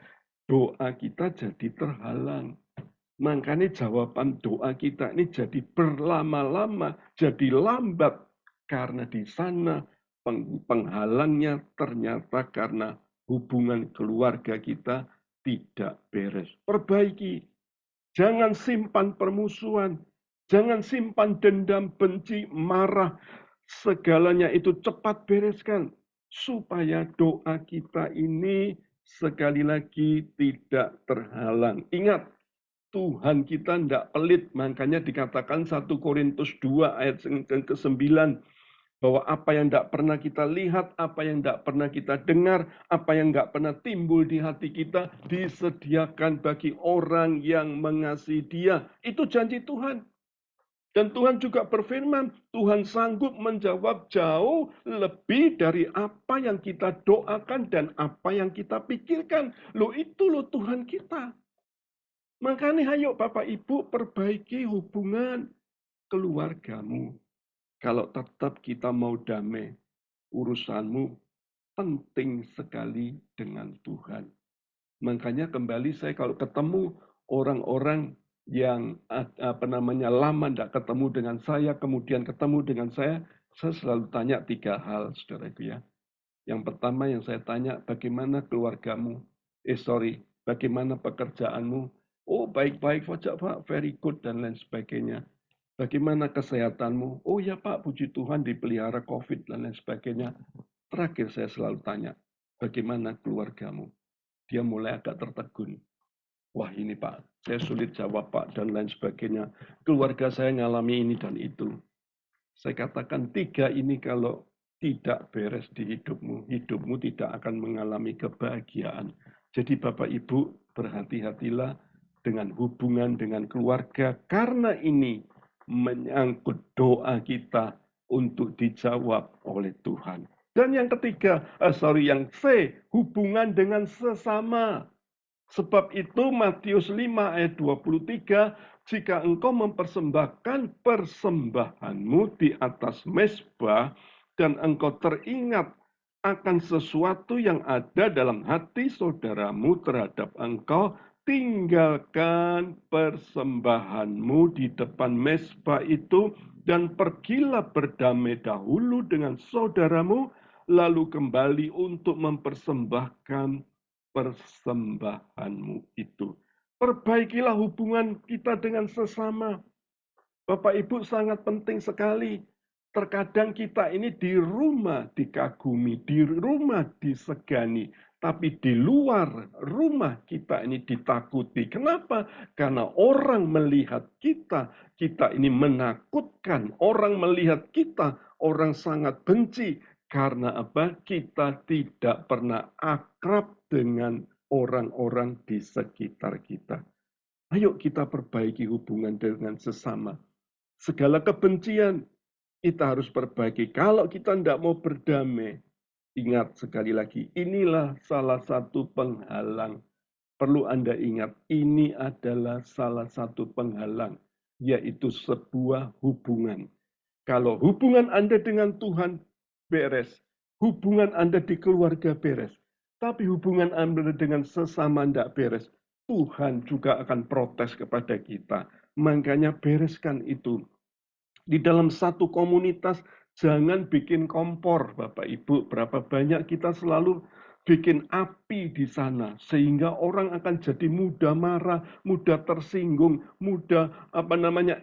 doa kita jadi terhalang. Makanya jawaban doa kita ini jadi berlama-lama, jadi lambat. Karena di sana penghalangnya ternyata karena hubungan keluarga kita tidak beres. Perbaiki. Jangan simpan permusuhan. Jangan simpan dendam, benci, marah. Segalanya itu cepat bereskan. Supaya doa kita ini sekali lagi tidak terhalang. Ingat, Tuhan kita tidak pelit. Makanya dikatakan 1 Korintus 2 ayat ke-9. Bahwa apa yang tidak pernah kita lihat, apa yang tidak pernah kita dengar, apa yang tidak pernah timbul di hati kita, disediakan bagi orang yang mengasihi Dia. Itu janji Tuhan. Dan Tuhan juga berfirman, Tuhan sanggup menjawab jauh lebih dari apa yang kita doakan dan apa yang kita pikirkan. Loh itu loh Tuhan kita. Makanya ayo Bapak Ibu perbaiki hubungan keluargamu. Kalau tetap kita mau damai, urusanmu penting sekali dengan Tuhan. Makanya kembali saya kalau ketemu orang-orang yang lama tidak ketemu dengan saya, kemudian ketemu dengan saya selalu tanya 3 hal, saudaraku ya. Yang pertama yang saya tanya, bagaimana keluargamu? Bagaimana pekerjaanmu? Oh, baik-baik saja Pak, very good dan lain sebagainya. Bagaimana kesehatanmu? Oh ya Pak, puji Tuhan dipelihara COVID dan lain sebagainya. Terakhir saya selalu tanya, bagaimana keluargamu? Dia mulai agak tertegun. Wah ini Pak, saya sulit jawab Pak dan lain sebagainya. Keluarga saya ngalami ini dan itu. Saya katakan 3 ini kalau tidak beres di hidupmu, hidupmu tidak akan mengalami kebahagiaan. Jadi Bapak Ibu berhati-hatilah dengan hubungan dengan keluarga. Karena ini menyangkut doa kita untuk dijawab oleh Tuhan. Dan yang ketiga, yang C, hubungan dengan sesama. Sebab itu Matius 5 ayat 23, jika engkau mempersembahkan persembahanmu di atas mezbah dan engkau teringat akan sesuatu yang ada dalam hati saudaramu terhadap engkau, tinggalkan persembahanmu di depan mezbah itu dan pergilah berdamai dahulu dengan saudaramu, lalu kembali untuk mempersembahkan persembahanmu itu. Perbaikilah hubungan kita dengan sesama. Bapak Ibu, sangat penting sekali. Terkadang kita ini di rumah dikagumi, di rumah disegani, tapi di luar rumah kita ini ditakuti. Kenapa? Karena orang melihat kita ini menakutkan. Orang melihat kita, orang sangat benci. Karena apa? Kita tidak pernah akrab dengan orang-orang di sekitar kita. Ayo kita perbaiki hubungan dengan sesama. Segala kebencian kita harus perbaiki. Kalau kita tidak mau berdamai, ingat sekali lagi, inilah salah satu penghalang. Perlu Anda ingat, ini adalah salah satu penghalang, yaitu sebuah hubungan. Kalau hubungan Anda dengan Tuhan beres, hubungan Anda di keluarga beres, tapi hubungan Anda dengan sesama tidak beres, Tuhan juga akan protes kepada kita. Makanya bereskan itu. Di dalam satu komunitas, jangan bikin kompor, Bapak Ibu. Berapa banyak kita selalu bikin api di sana, sehingga orang akan jadi mudah marah, mudah tersinggung, mudah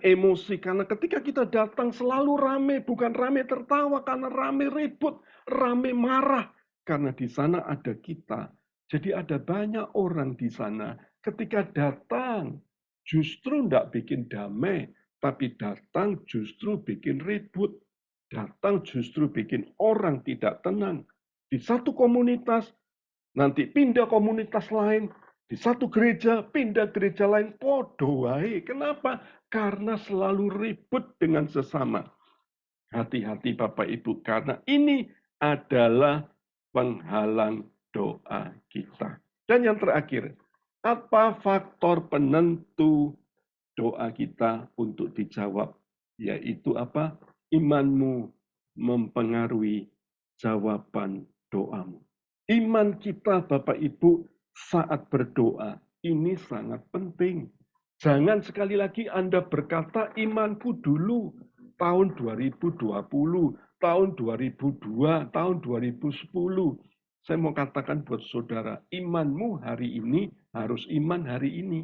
emosi. Karena ketika kita datang selalu rame, bukan rame tertawa, karena rame ribut, rame marah. Karena di sana ada kita. Jadi ada banyak orang di sana. Ketika datang, justru tidak bikin damai, tapi datang justru bikin ribut. Datang justru bikin orang tidak tenang. Di satu komunitas, nanti pindah komunitas lain. Di satu gereja, pindah gereja lain. Podo wae. Kenapa? Karena selalu ribut dengan sesama. Hati-hati Bapak Ibu, karena ini adalah penghalang doa kita. Dan yang terakhir, apa faktor penentu doa kita untuk dijawab, yaitu apa? Imanmu mempengaruhi jawaban doamu. Iman kita Bapak Ibu saat berdoa ini sangat penting. Jangan sekali lagi Anda berkata imanku dulu tahun 2020, tahun 2002, tahun 2010. Saya mau katakan buat saudara, imanmu hari ini harus iman hari ini.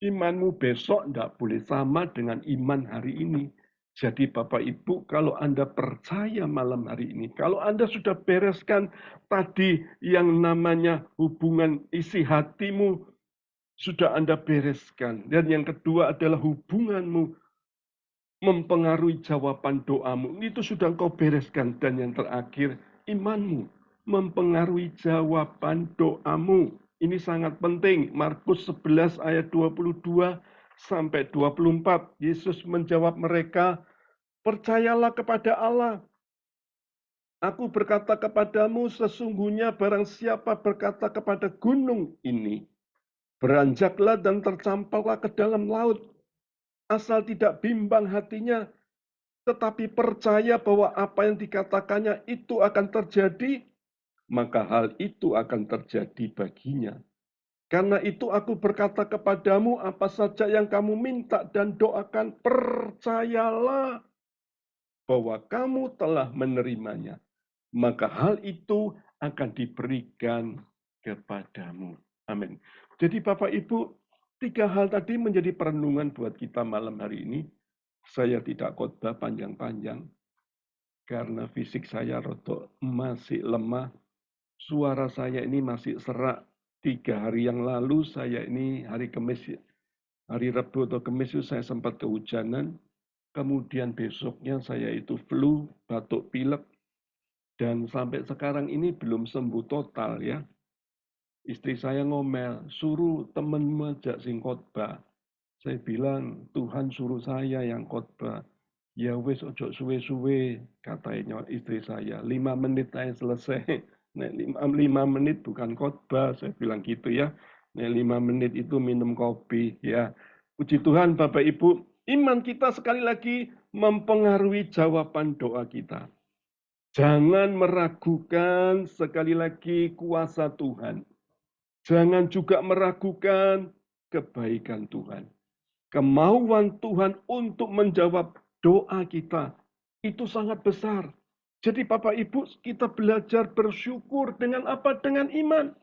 Imanmu besok tidak boleh sama dengan iman hari ini. Jadi Bapak Ibu, kalau Anda percaya malam hari ini, kalau Anda sudah bereskan tadi yang namanya hubungan isi hatimu, sudah Anda bereskan. Dan yang kedua adalah hubunganmu mempengaruhi jawaban doamu. Itu sudah engkau bereskan. Dan yang terakhir, imanmu mempengaruhi jawaban doamu. Ini sangat penting. Markus 11 ayat 22 sampai 24. Yesus menjawab mereka, percayalah kepada Allah. Aku berkata kepadamu, sesungguhnya barang siapa berkata kepada gunung ini, beranjaklah dan tercampaklah ke dalam laut, asal tidak bimbang hatinya, tetapi percaya bahwa apa yang dikatakannya itu akan terjadi, maka hal itu akan terjadi baginya. Karena itu aku berkata kepadamu, apa saja yang kamu minta dan doakan, percayalah bahwa kamu telah menerimanya. Maka hal itu akan diberikan kepadamu. Amin. Jadi Bapak Ibu, 3 hal tadi menjadi perenungan buat kita malam hari ini. Saya tidak khotbah panjang-panjang, karena fisik saya rotok masih lemah. Suara saya ini masih serak. 3 hari yang lalu saya ini hari Kamis, hari Rabu atau Kamis itu saya sempat kehujanan. Kemudian besoknya saya itu flu, batuk pilek. Dan sampai sekarang ini belum sembuh total ya. Istri saya ngomel, suruh temenmu ajak sing khotbah. Saya bilang, Tuhan suruh saya yang khotbah. Ya wes ojo suwe-suwe, katanya istri saya. 5 menit aja selesai. Nek 5 menit bukan khotbah, saya bilang gitu ya. Nek 5 menit itu minum kopi ya. Puji Tuhan Bapak Ibu, iman kita sekali lagi mempengaruhi jawaban doa kita. Jangan meragukan sekali lagi kuasa Tuhan. Jangan juga meragukan kebaikan Tuhan. Kemauan Tuhan untuk menjawab doa kita itu sangat besar. Jadi Bapak Ibu, kita belajar bersyukur dengan apa? Dengan iman.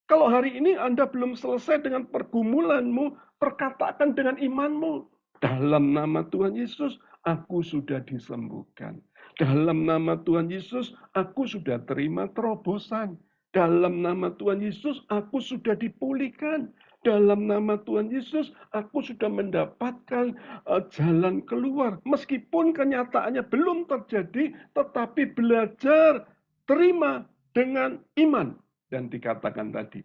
Kalau hari ini Anda belum selesai dengan pergumulanmu, perkatakan dengan imanmu. Dalam nama Tuhan Yesus, aku sudah disembuhkan. Dalam nama Tuhan Yesus, aku sudah terima terobosan. Dalam nama Tuhan Yesus, aku sudah dipulihkan. Dalam nama Tuhan Yesus, aku sudah mendapatkan jalan keluar. Meskipun kenyataannya belum terjadi, tetapi belajar terima dengan iman. Dan dikatakan tadi,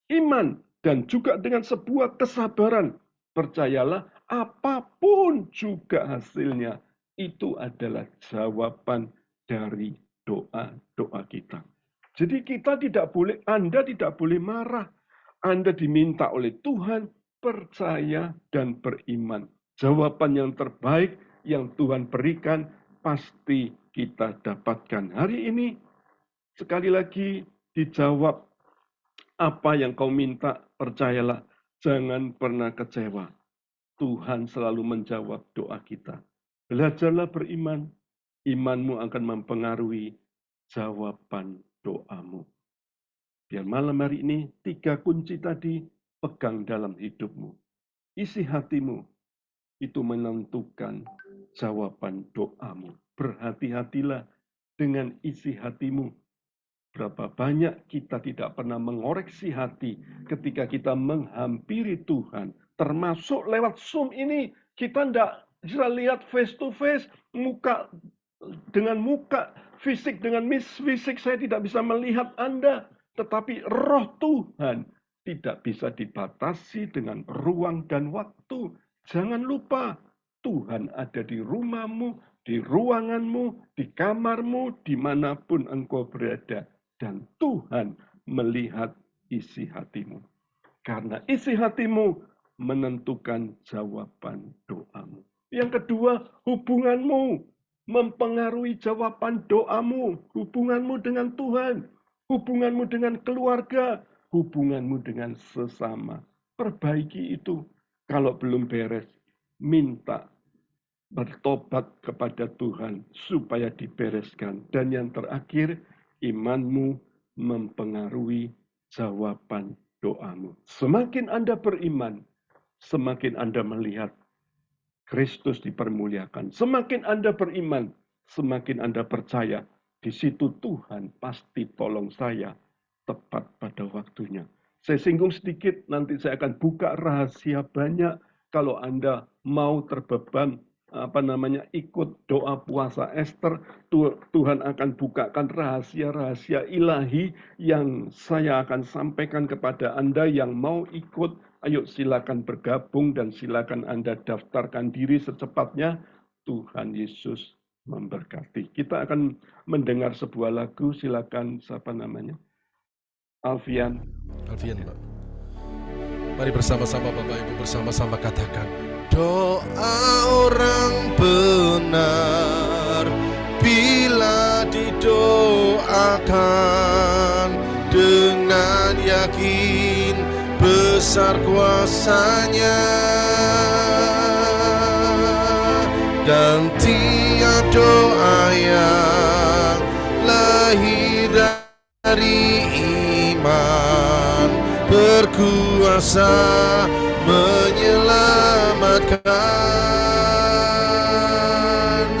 iman dan juga dengan sebuah kesabaran. Percayalah, apapun juga hasilnya, itu adalah jawaban dari doa-doa kita. Jadi kita tidak boleh, Anda tidak boleh marah. Anda diminta oleh Tuhan, percaya dan beriman. Jawaban yang terbaik yang Tuhan berikan, pasti kita dapatkan. Hari ini, sekali lagi, dijawab apa yang kau minta, percayalah, jangan pernah kecewa. Tuhan selalu menjawab doa kita. Belajarlah beriman, imanmu akan mempengaruhi jawaban doamu. Biar malam hari ini 3 kunci tadi pegang dalam hidupmu. Isi hatimu itu menentukan jawaban doamu. Berhati-hatilah dengan isi hatimu. Berapa banyak kita tidak pernah mengoreksi hati ketika kita menghampiri Tuhan. Termasuk lewat Zoom ini, kita tidak bisa lihat face to face, muka dengan muka, fisik dengan fisik, saya tidak bisa melihat Anda. Tetapi roh Tuhan tidak bisa dibatasi dengan ruang dan waktu. Jangan lupa, Tuhan ada di rumahmu, di ruanganmu, di kamarmu, dimanapun engkau berada. Dan Tuhan melihat isi hatimu. Karena isi hatimu menentukan jawaban doamu. Yang kedua, hubunganmu mempengaruhi jawaban doamu. Hubunganmu dengan Tuhan, hubunganmu dengan keluarga, hubunganmu dengan sesama. Perbaiki itu. Kalau belum beres, minta bertobat kepada Tuhan supaya dibereskan. Dan yang terakhir, imanmu mempengaruhi jawaban doamu. Semakin Anda beriman, semakin Anda melihat Kristus dipermuliakan. Semakin Anda beriman, semakin Anda percaya, di situ Tuhan pasti tolong saya tepat pada waktunya. Saya singgung sedikit, nanti saya akan buka rahasia banyak. Kalau Anda mau terbeban ikut doa puasa Ester, Tuhan akan bukakan rahasia-rahasia ilahi yang saya akan sampaikan kepada Anda yang mau ikut. Ayo silakan bergabung dan silakan Anda daftarkan diri secepatnya. Tuhan Yesus memberkati. Kita akan mendengar sebuah lagu, silakan siapa namanya? Alfian, Pak. Mari bersama-sama Bapak Ibu, bersama-sama katakan, doa orang benar bila didoakan dengan yakin besar kuasanya, dan tiap doa yang lahir dari iman berkuasa menyelamatkan,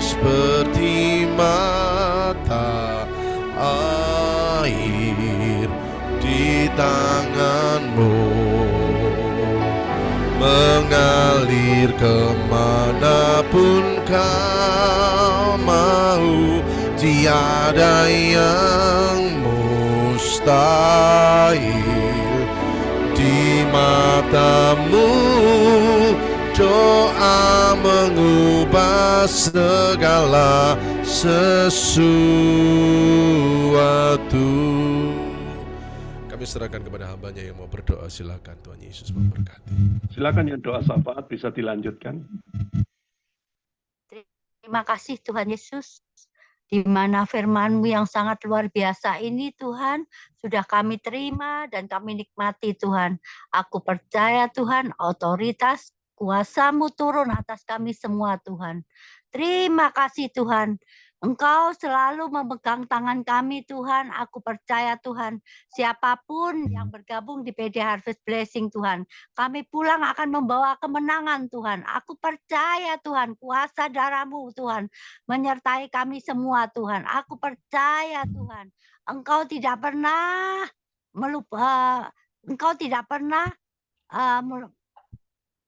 seperti mata air di tanganmu mengalir kemanapun kau mau. Tiada yang mustahil di matamu. Doa mengubah segala sesuatu. Kami Kami serahkan kepada hambanya yang mau berdoa. Silakan, Tuhan Yesus memberkati. Silakan yang doa syafaat bisa dilanjutkan. Terima kasih Tuhan Yesus. Di mana firman-Mu yang sangat luar biasa ini Tuhan, sudah kami terima dan kami nikmati Tuhan. Aku percaya Tuhan, otoritas kuasa-Mu turun atas kami semua Tuhan. Terima kasih Tuhan. Engkau selalu memegang tangan kami Tuhan. Aku percaya Tuhan, siapapun yang bergabung di PD Harvest Blessing Tuhan, kami pulang akan membawa kemenangan Tuhan. Aku percaya Tuhan, kuasa darah-Mu Tuhan menyertai kami semua Tuhan. Aku percaya Tuhan, Engkau tidak pernah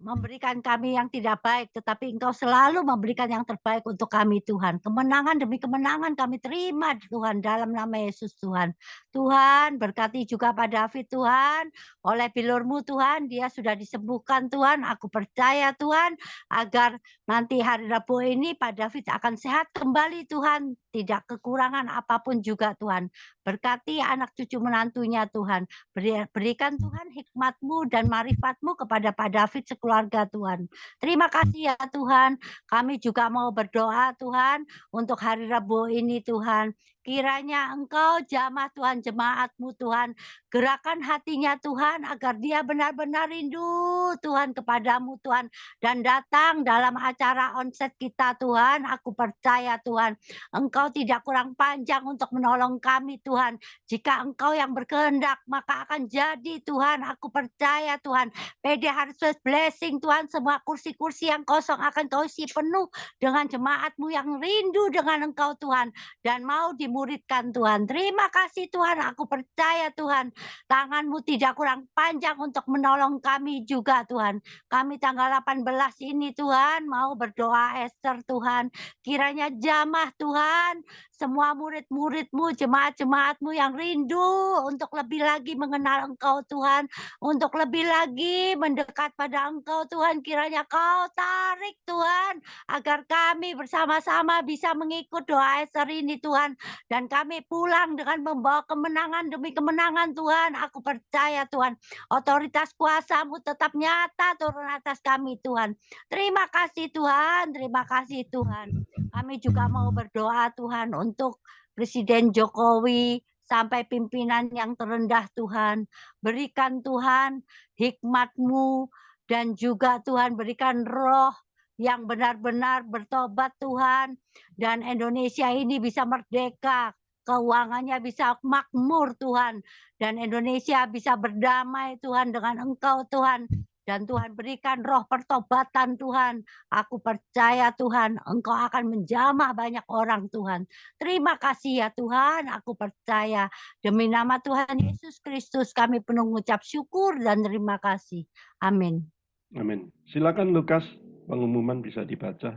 memberikan kami yang tidak baik, tetapi Engkau selalu memberikan yang terbaik untuk kami Tuhan. Kemenangan demi kemenangan kami terima Tuhan dalam nama Yesus Tuhan. Tuhan berkati juga Pak David Tuhan, oleh bilur-Mu Tuhan, dia sudah disembuhkan Tuhan. Aku percaya Tuhan, agar nanti hari Rabu ini Pak David akan sehat kembali Tuhan, tidak kekurangan apapun juga Tuhan. Berkati anak cucu menantunya Tuhan, berikan Tuhan hikmat-Mu dan marifat-Mu kepada Pak David sekeluarga Tuhan. Terima kasih ya Tuhan. Kami juga mau berdoa Tuhan untuk hari Rabu ini Tuhan. Kiranya Engkau jamah Tuhan, jemaat-Mu Tuhan, gerakan hatinya Tuhan agar dia benar-benar rindu Tuhan kepadamu Tuhan, dan datang dalam acara onset kita Tuhan. Aku percaya Tuhan, Engkau tidak kurang panjang untuk menolong kami Tuhan. Jika Engkau yang berkehendak, maka akan jadi Tuhan. Aku percaya Tuhan, PD Harvest Blessing Tuhan, semua kursi-kursi yang kosong akan Kau isi penuh dengan jemaat-Mu yang rindu dengan Engkau Tuhan, dan mau dimuridkan Tuhan. Terima kasih Tuhan, aku percaya Tuhan, tangan-Mu tidak kurang panjang untuk menolong kami juga Tuhan. Kami tanggal 18 ini Tuhan, mau berdoa Esther Tuhan. Kiranya jamah Tuhan, semua murid-murid-Mu, jemaat-jemaat-Mu yang rindu untuk lebih lagi mengenal Engkau Tuhan, untuk lebih lagi mendekat pada Engkau Tuhan. Kiranya Kau tarik Tuhan, agar kami bersama-sama bisa mengikut doa Esther ini Tuhan, dan kami pulang dengan membawa kemenangan demi kemenangan Tuhan. Aku percaya Tuhan, otoritas kuasa-Mu tetap nyata turun atas kami Tuhan. Terima kasih Tuhan, terima kasih Tuhan. Kami juga mau berdoa Tuhan untuk Presiden Jokowi sampai pimpinan yang terendah Tuhan. Berikan Tuhan hikmat-Mu, dan juga Tuhan berikan roh yang benar-benar bertobat Tuhan, dan Indonesia ini bisa merdeka, keuangannya bisa makmur Tuhan, dan Indonesia bisa berdamai Tuhan dengan Engkau Tuhan, dan Tuhan berikan roh pertobatan Tuhan. Aku percaya Tuhan, Engkau akan menjamah banyak orang Tuhan. Terima kasih ya Tuhan, aku percaya. Demi nama Tuhan Yesus Kristus kami penuh mengucap syukur dan terima kasih. Amin. Amin. Silakan Lukas, pengumuman bisa dibaca.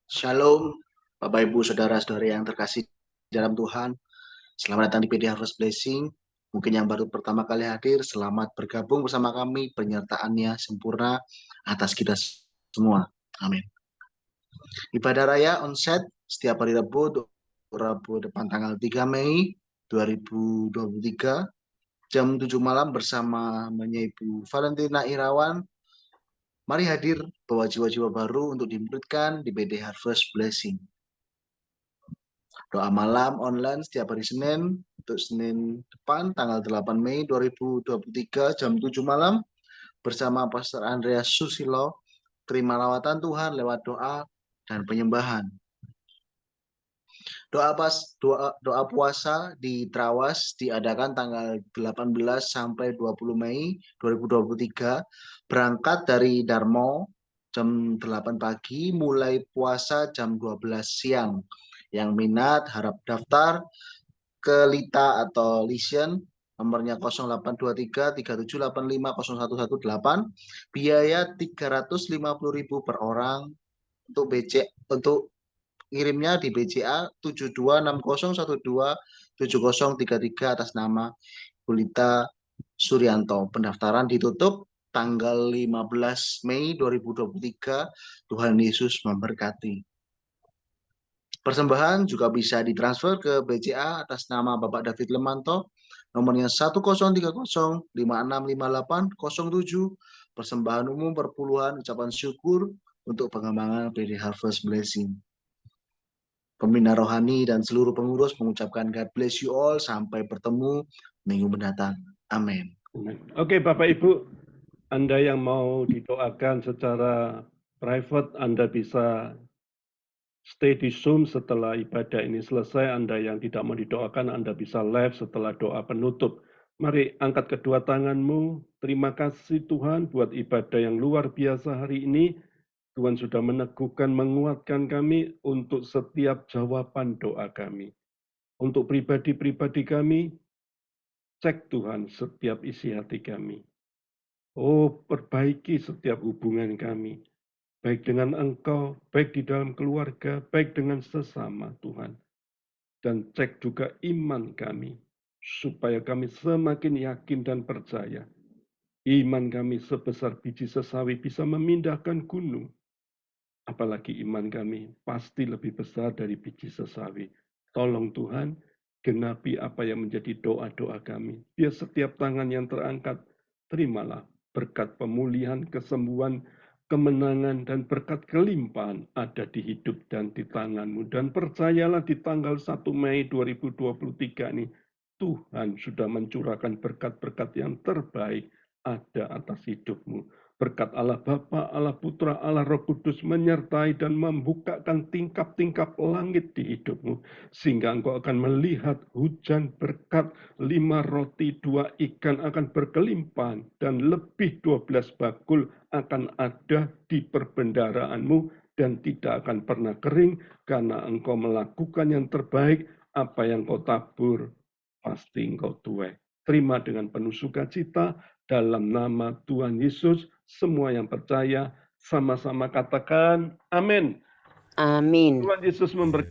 Shalom, Bapak Ibu Saudara-saudari yang terkasih dalam Tuhan. Selamat datang di PD Harvest Blessing. Mungkin yang baru pertama kali hadir, selamat bergabung bersama kami. Penyertaannya sempurna atas kita semua. Amin. Ibadah Raya onset setiap hari Rabu depan tanggal 3 Mei 2023 jam 7 malam bersama Ibu Valentina Irawan. Mari hadir bawa jiwa-jiwa baru untuk dimuridkan di PD Harvest Blessing. Doa malam online setiap hari Senin untuk Senin depan tanggal 8 Mei 2023 jam 7 malam bersama Pastor Andreas Susilo. Terima lawatan Tuhan lewat doa dan penyembahan. Doa puasa di Trawas diadakan tanggal 18 sampai 20 Mei 2023. Berangkat dari Darmo jam 8 pagi, mulai puasa jam 12 siang. Yang minat harap daftar ke Lita atau Lision, nomornya 0823 3785 0118. Biaya 350.000 per orang. Untuk ngirimnya di BCA 7260127033 atas nama Bulita Suryanto. Pendaftaran ditutup tanggal 15 Mei 2023. Tuhan Yesus memberkati. Persembahan juga bisa ditransfer ke BCA atas nama Bapak David Lemanto, nomornya 1030565807. Persembahan umum perpuluhan ucapan syukur untuk pengembangan PD Harvest Blessing. Pembina rohani dan seluruh pengurus mengucapkan God bless you all. Sampai bertemu minggu mendatang. Amin. Oke, Bapak Ibu, Anda yang mau didoakan secara private, Anda bisa stay di Zoom setelah ibadah ini selesai. Anda yang tidak mau didoakan, Anda bisa live setelah doa penutup. Mari angkat kedua tanganmu. Terima kasih Tuhan buat ibadah yang luar biasa hari ini. Tuhan sudah meneguhkan, menguatkan kami untuk setiap jawaban doa kami. Untuk pribadi-pribadi kami, cek Tuhan setiap isi hati kami. Oh, perbaiki setiap hubungan kami. Baik dengan Engkau, baik di dalam keluarga, baik dengan sesama Tuhan. Dan cek juga iman kami, supaya kami semakin yakin dan percaya. Iman kami sebesar biji sesawi bisa memindahkan gunung. Apalagi iman kami pasti lebih besar dari biji sesawi. Tolong Tuhan, genapi apa yang menjadi doa-doa kami. Biar setiap tangan yang terangkat, terimalah berkat pemulihan, kesembuhan, kemenangan, dan berkat kelimpahan ada di hidup dan di tangan-Mu. Dan percayalah di tanggal 1 Mei 2023 ini, Tuhan sudah mencurahkan berkat-berkat yang terbaik ada atas hidup-Mu. Berkat Allah Bapa, Allah Putra, Allah Roh Kudus menyertai dan membukakan tingkap-tingkap langit di hidupmu. Sehingga engkau akan melihat hujan berkat, 5 roti 2 ikan akan berkelimpahan. Dan lebih 12 bakul akan ada di perbendaharaanmu dan tidak akan pernah kering. Karena engkau melakukan yang terbaik, apa yang kau tabur, pasti engkau tuai. Terima dengan penuh sukacita dalam nama Tuhan Yesus. Semua yang percaya sama-sama katakan amin. Amin. Tuhan Yesus memberkati.